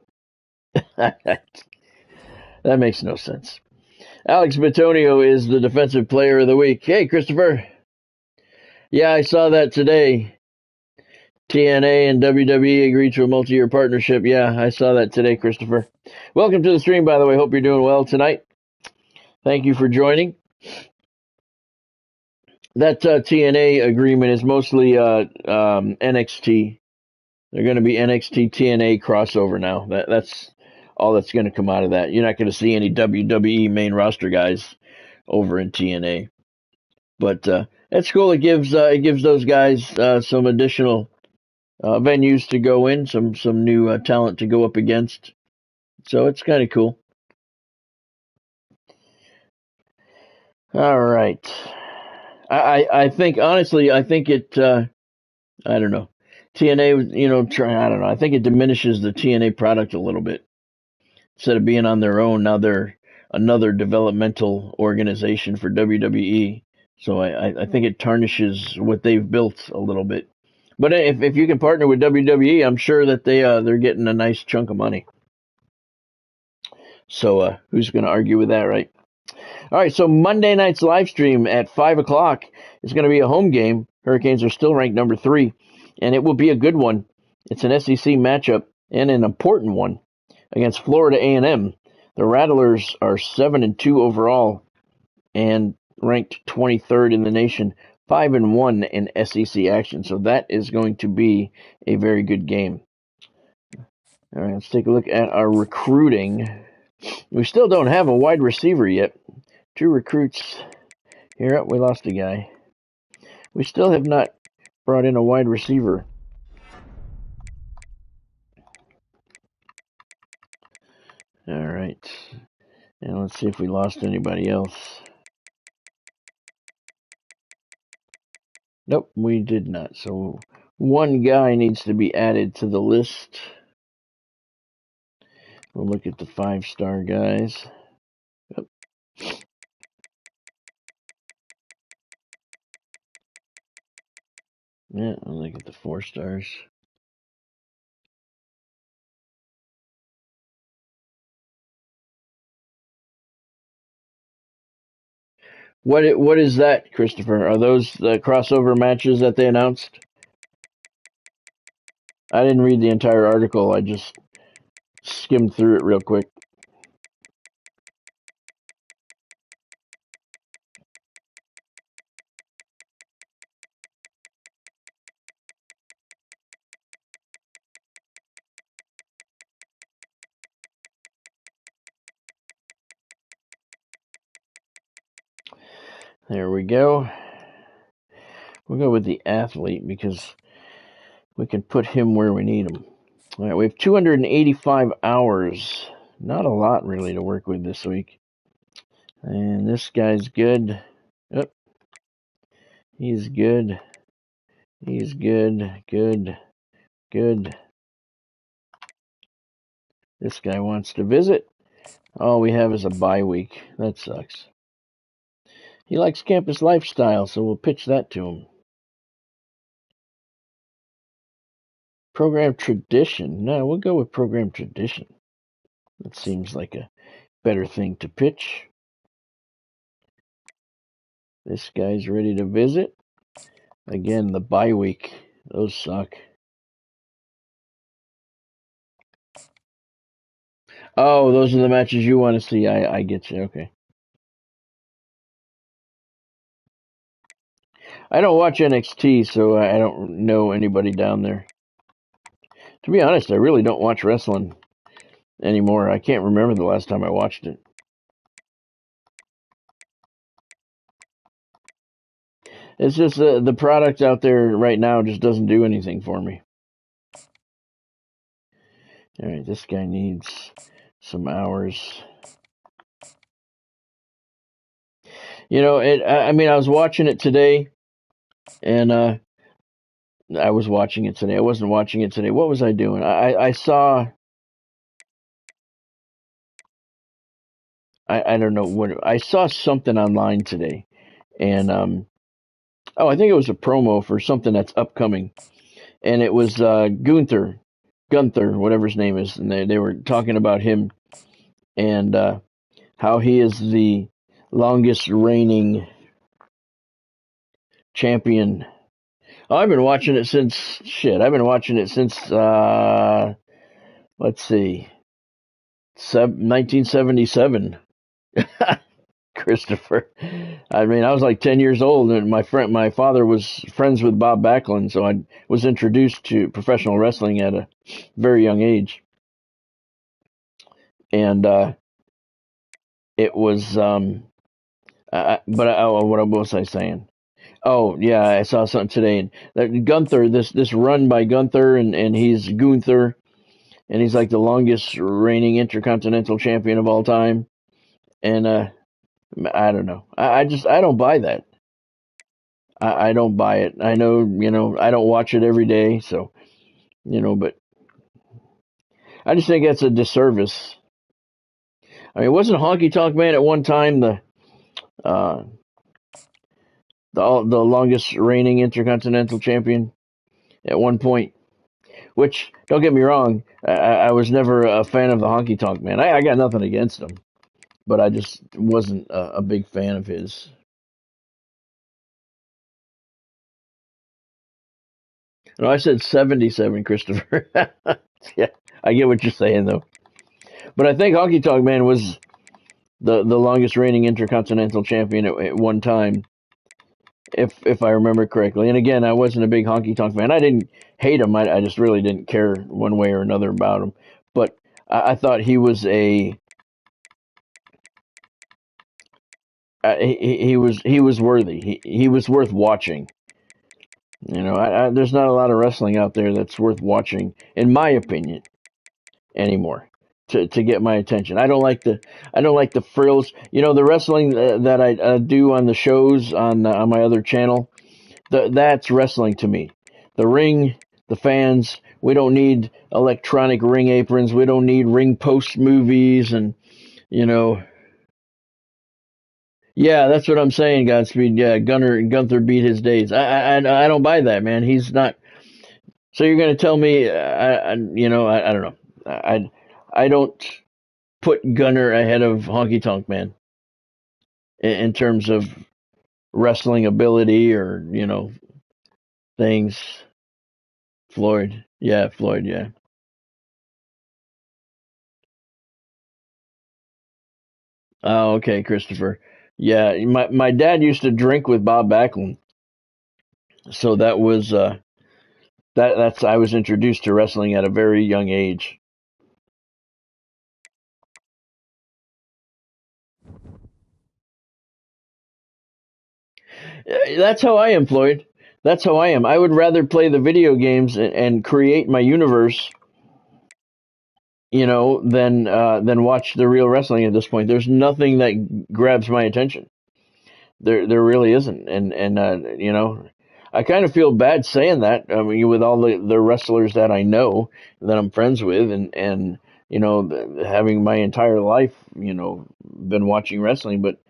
it. That makes no sense. Alex Batonio is the defensive player of the week. Hey, Christopher. Yeah, I saw that today. TNA and WWE agreed to a multi-year partnership. Yeah, I saw that today, Christopher. Welcome to the stream, by the way. Hope you're doing well tonight. Thank you for joining. That TNA agreement is mostly NXT. They're going to be NXT TNA crossover now. That's all that's going to come out of that. You're not going to see any WWE main roster guys over in TNA. But that's cool. It gives those guys some additional venues to go in, some new talent to go up against. So it's kind of cool. All right. I think, honestly, I think it, I don't know. TNA, I don't know. I think it diminishes the TNA product a little bit. Instead of being on their own, now they're another developmental organization for WWE. So I think it tarnishes what they've built a little bit. But if you can partner with WWE, I'm sure that they're getting a nice chunk of money. So who's going to argue with that, right? All right, so Monday night's live stream at 5 o'clock is going to be a home game. Hurricanes are still ranked number 3, and it will be a good one. It's an SEC matchup and an important one against Florida A&M. The Rattlers are 7-2 overall and ranked 23rd in the nation, 5-1 in SEC action. So that is going to be a very good game. All right, let's take a look at our recruiting. We still don't have a wide receiver yet. 2 recruits. Here up, we lost a guy. We still have not brought in a wide receiver. All right. And let's see if we lost anybody else. Nope, we did not. So 1 guy needs to be added to the list. We'll look at the 5-star guys. Yep. Yeah, I'll look at the 4 stars. What is that, Christopher? Are those the crossover matches that they announced? I didn't read the entire article. I just skimmed through it real quick. There we go. We'll go with the athlete because we can put him where we need him. All right, we have 285 hours. Not a lot, really, to work with this week. And this guy's good. Yep. He's good. He's good. Good. Good. This guy wants to visit. All we have is a bye week. That sucks. He likes campus lifestyle, so we'll pitch that to him. Program tradition. No, we'll go with program tradition. That seems like a better thing to pitch. This guy's ready to visit. Again, the bye week. Those suck. Oh, those are the matches you want to see. I get you. Okay. I don't watch NXT, so I don't know anybody down there. To be honest, I really don't watch wrestling anymore. I can't remember the last time I watched it. It's just the product out there right now just doesn't do anything for me. All right, this guy needs some hours. You know, I mean, I was watching it today, and I was watching it today. I wasn't watching it today. What was I doing? I saw. I don't know what I saw something online today, and I think it was a promo for something that's upcoming, and it was Gunther, whatever his name is, and they were talking about him and how he is the longest reigning champion. Oh, I've been watching it since I've been watching it since let's see, 1977. Christopher. I mean, I was like 10 years old, and my father was friends with Bob Backlund, so I was introduced to professional wrestling at a very young age. And it was, what was I saying? Oh yeah, I saw something today. And Gunther, this run by Gunther, and he's Gunther, and he's like the longest reigning intercontinental champion of all time. And I don't know. I don't buy that. I don't buy it. I know, I don't watch it every day, so, but I just think that's a disservice. I mean, wasn't Honky Tonk Man at one time uh, the longest reigning intercontinental champion at one point? Which, don't get me wrong, I was never a fan of the Honky Tonk Man. I got nothing against him, but I just wasn't a big fan of his. No, I said 77, Christopher. Yeah, I get what you're saying, though. But I think Honky Tonk Man was the longest reigning intercontinental champion at one time, if I remember correctly. And again, I wasn't a big Honky Tonk fan. I didn't hate him. I just really didn't care one way or another about him. But I thought he was he was worthy. He was worth watching. There's not a lot of wrestling out there that's worth watching, in my opinion, anymore. To get my attention, I don't like the frills. The wrestling that I do on the shows on my other channel. That's wrestling to me. The ring, the fans. We don't need electronic ring aprons. We don't need ring post movies, and you know. Yeah, that's what I'm saying, Godspeed. Yeah, Gunther beat his days. I don't buy that, man. He's not. So you're going to tell me? I don't know. I don't put Gunner ahead of Honky Tonk Man in terms of wrestling ability or things. Floyd, yeah, Floyd, yeah. Oh, okay, Christopher. Yeah, my dad used to drink with Bob Backlund, so that was that's I was introduced to wrestling at a very young age. That's how I am, Floyd. That's how I am. I would rather play the video games and create my universe, than watch the real wrestling at this point. There's nothing that grabs my attention. There really isn't. I kind of feel bad saying that. I mean, with all the wrestlers that I know that I'm friends with, and having my entire life, been watching wrestling, but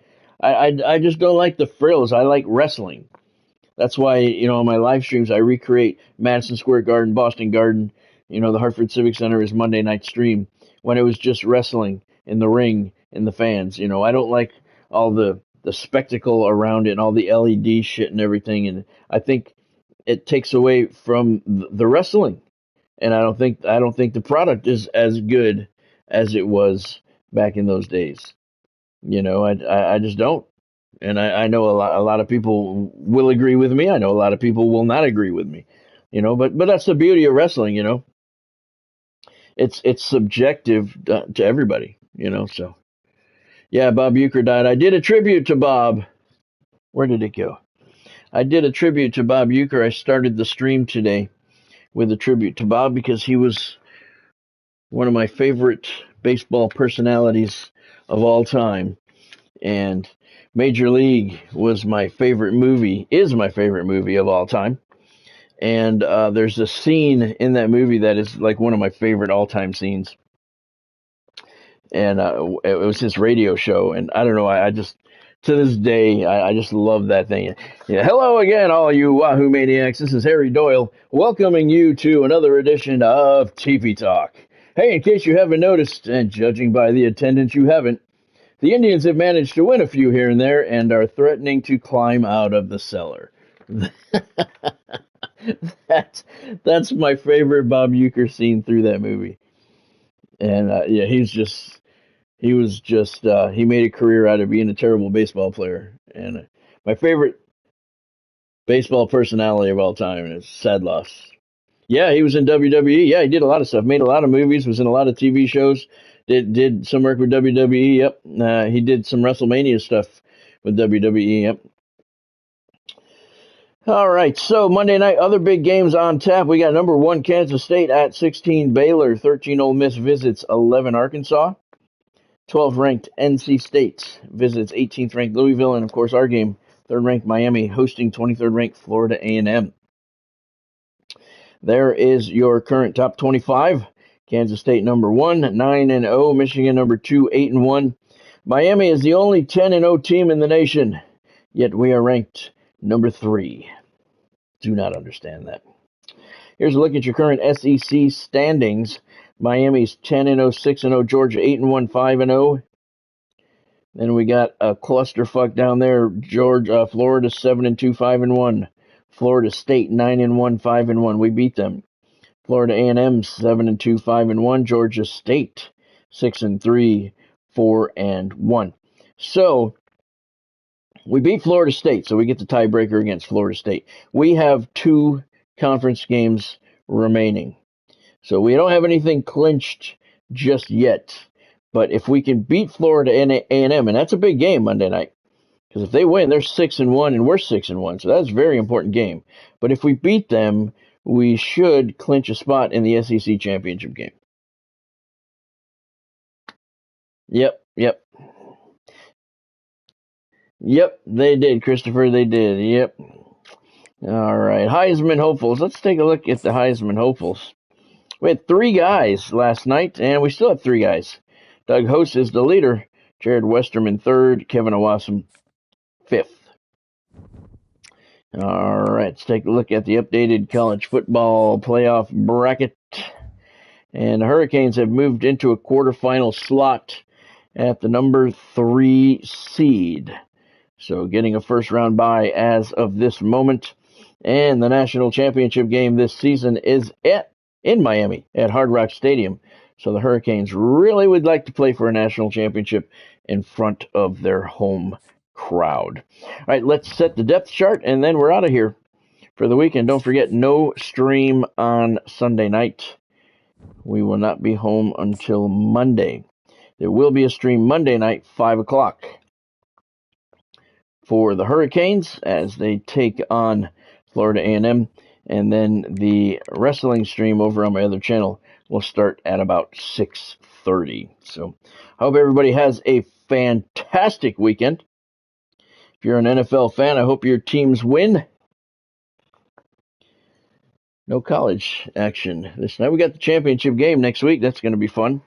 I just don't like the frills. I like wrestling. That's why, on my live streams, I recreate Madison Square Garden, Boston Garden. The Hartford Civic Center is Monday night stream when it was just wrestling in the ring and the fans. I don't like all the spectacle around it and all the LED shit and everything. And I think it takes away from the wrestling. And I don't think the product is as good as it was back in those days. I just don't. And I know a lot of people will agree with me. I know a lot of people will not agree with me. But that's the beauty of wrestling. It's subjective to everybody. So yeah, Bob Uecker died. I did a tribute to Bob. Where did it go? I did a tribute to Bob Uecker. I started the stream today with a tribute to Bob because he was one of my favorite baseball personalities of all time. And Major League was my favorite movie, is my favorite movie of all time. And there's a scene in that movie that is like one of my favorite all-time scenes. And it was his radio show. And I don't know, I just, to this day, I just love that thing. Yeah, hello again, all you Wahoo Maniacs. This is Harry Doyle, welcoming you to another edition of TV Talk. Hey, in case you haven't noticed, and judging by the attendance you haven't, the Indians have managed to win a few here and there and are threatening to climb out of the cellar. That's my favorite Bob Uecker scene through that movie. And yeah, he made a career out of being a terrible baseball player. And my favorite baseball personality of all time is sad loss. Yeah, he was in WWE. Yeah, he did a lot of stuff. Made a lot of movies. Was in a lot of TV shows. Did some work with WWE. Yep. He did some WrestleMania stuff with WWE. Yep. All right. So Monday night, other big games on tap. We got number 1 Kansas State at 16 Baylor. 13 Ole Miss visits 11 Arkansas. 12th ranked NC State visits 18th ranked Louisville, and of course our game, 3rd ranked Miami hosting 23rd ranked Florida A&M. There is your current top 25. Kansas State number 1, 9-0. Michigan number 2, 8-1. Miami is the only 10-0 team in the nation, yet we are ranked number 3. Do not understand that. Here's a look at your current SEC standings. Miami's 10-0, 6-0. Georgia 8-1, 5-0. Then we got a clusterfuck down there. Florida 7-2, 5-1. Florida State 9-1, 5-1. We beat them. Florida A&M 7-2, 5-1. Georgia State 6-3, 4-1. So we beat Florida State, so we get the tiebreaker against Florida State. We have 2 conference games remaining, so we don't have anything clinched just yet. But if we can beat Florida and A&M, and that's a big game Monday night. Because if they win, they're 6-1 and we're 6-1, so that's a very important game. But if we beat them, we should clinch a spot in the SEC championship game. Yep, they did, Christopher, they did, yep. All right, Heisman hopefuls. Let's take a look at the Heisman hopefuls. We had 3 guys last night, and we still have 3 guys. Doug Host is the leader, Jared Westerman 3rd, Kevin Owasum 5th. All right, let's take a look at the updated college football playoff bracket. And the Hurricanes have moved into a quarterfinal slot at the number 3 seed. So getting a first-round bye as of this moment. And the national championship game this season is in Miami at Hard Rock Stadium. So the Hurricanes really would like to play for a national championship in front of their home crowd. All right, let's set the depth chart, and then we're out of here for the weekend. Don't forget, no stream on Sunday night. We will not be home until Monday. There will be a stream Monday night, 5 o'clock, for the Hurricanes as they take on Florida A&M. And then the wrestling stream over on my other channel will start at about 6:30. So I hope everybody has a fantastic weekend. If you're an NFL fan, I hope your teams win. No college action this night. We got the championship game next week. That's going to be fun.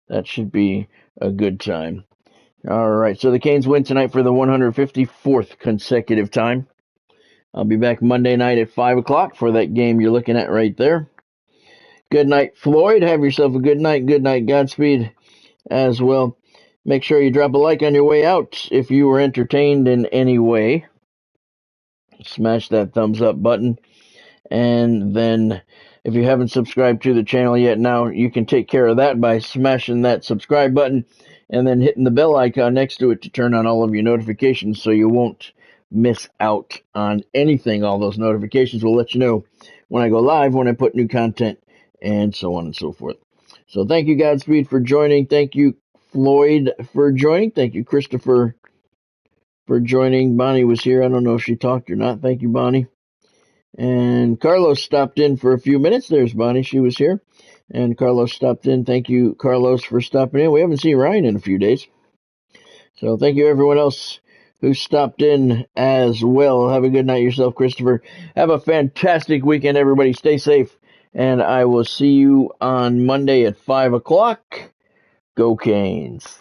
That should be a good time. All right, so the Canes win tonight for the 154th consecutive time. I'll be back Monday night at 5 o'clock for that game you're looking at right there. Good night, Floyd. Have yourself a good night. Good night, Godspeed as well. Make sure you drop a like on your way out if you were entertained in any way. Smash that thumbs up button. And then if you haven't subscribed to the channel yet, now you can take care of that by smashing that subscribe button and then hitting the bell icon next to it to turn on all of your notifications so you won't miss out on anything. All those notifications will let you know when I go live, when I put new content, and so on and so forth. So thank you, Godspeed, for joining. Thank you, Floyd, for joining. Thank you, Christopher, for joining. Bonnie was here. I don't know if she talked or not. Thank you, Bonnie. And Carlos stopped in for a few minutes. There's Bonnie. She was here. And Carlos stopped in. Thank you, Carlos, for stopping in. We haven't seen Ryan in a few days. So thank you, everyone else who stopped in as well. Have a good night yourself, Christopher. Have a fantastic weekend, everybody. Stay safe. And I will see you on Monday at 5 o'clock. Go Canes.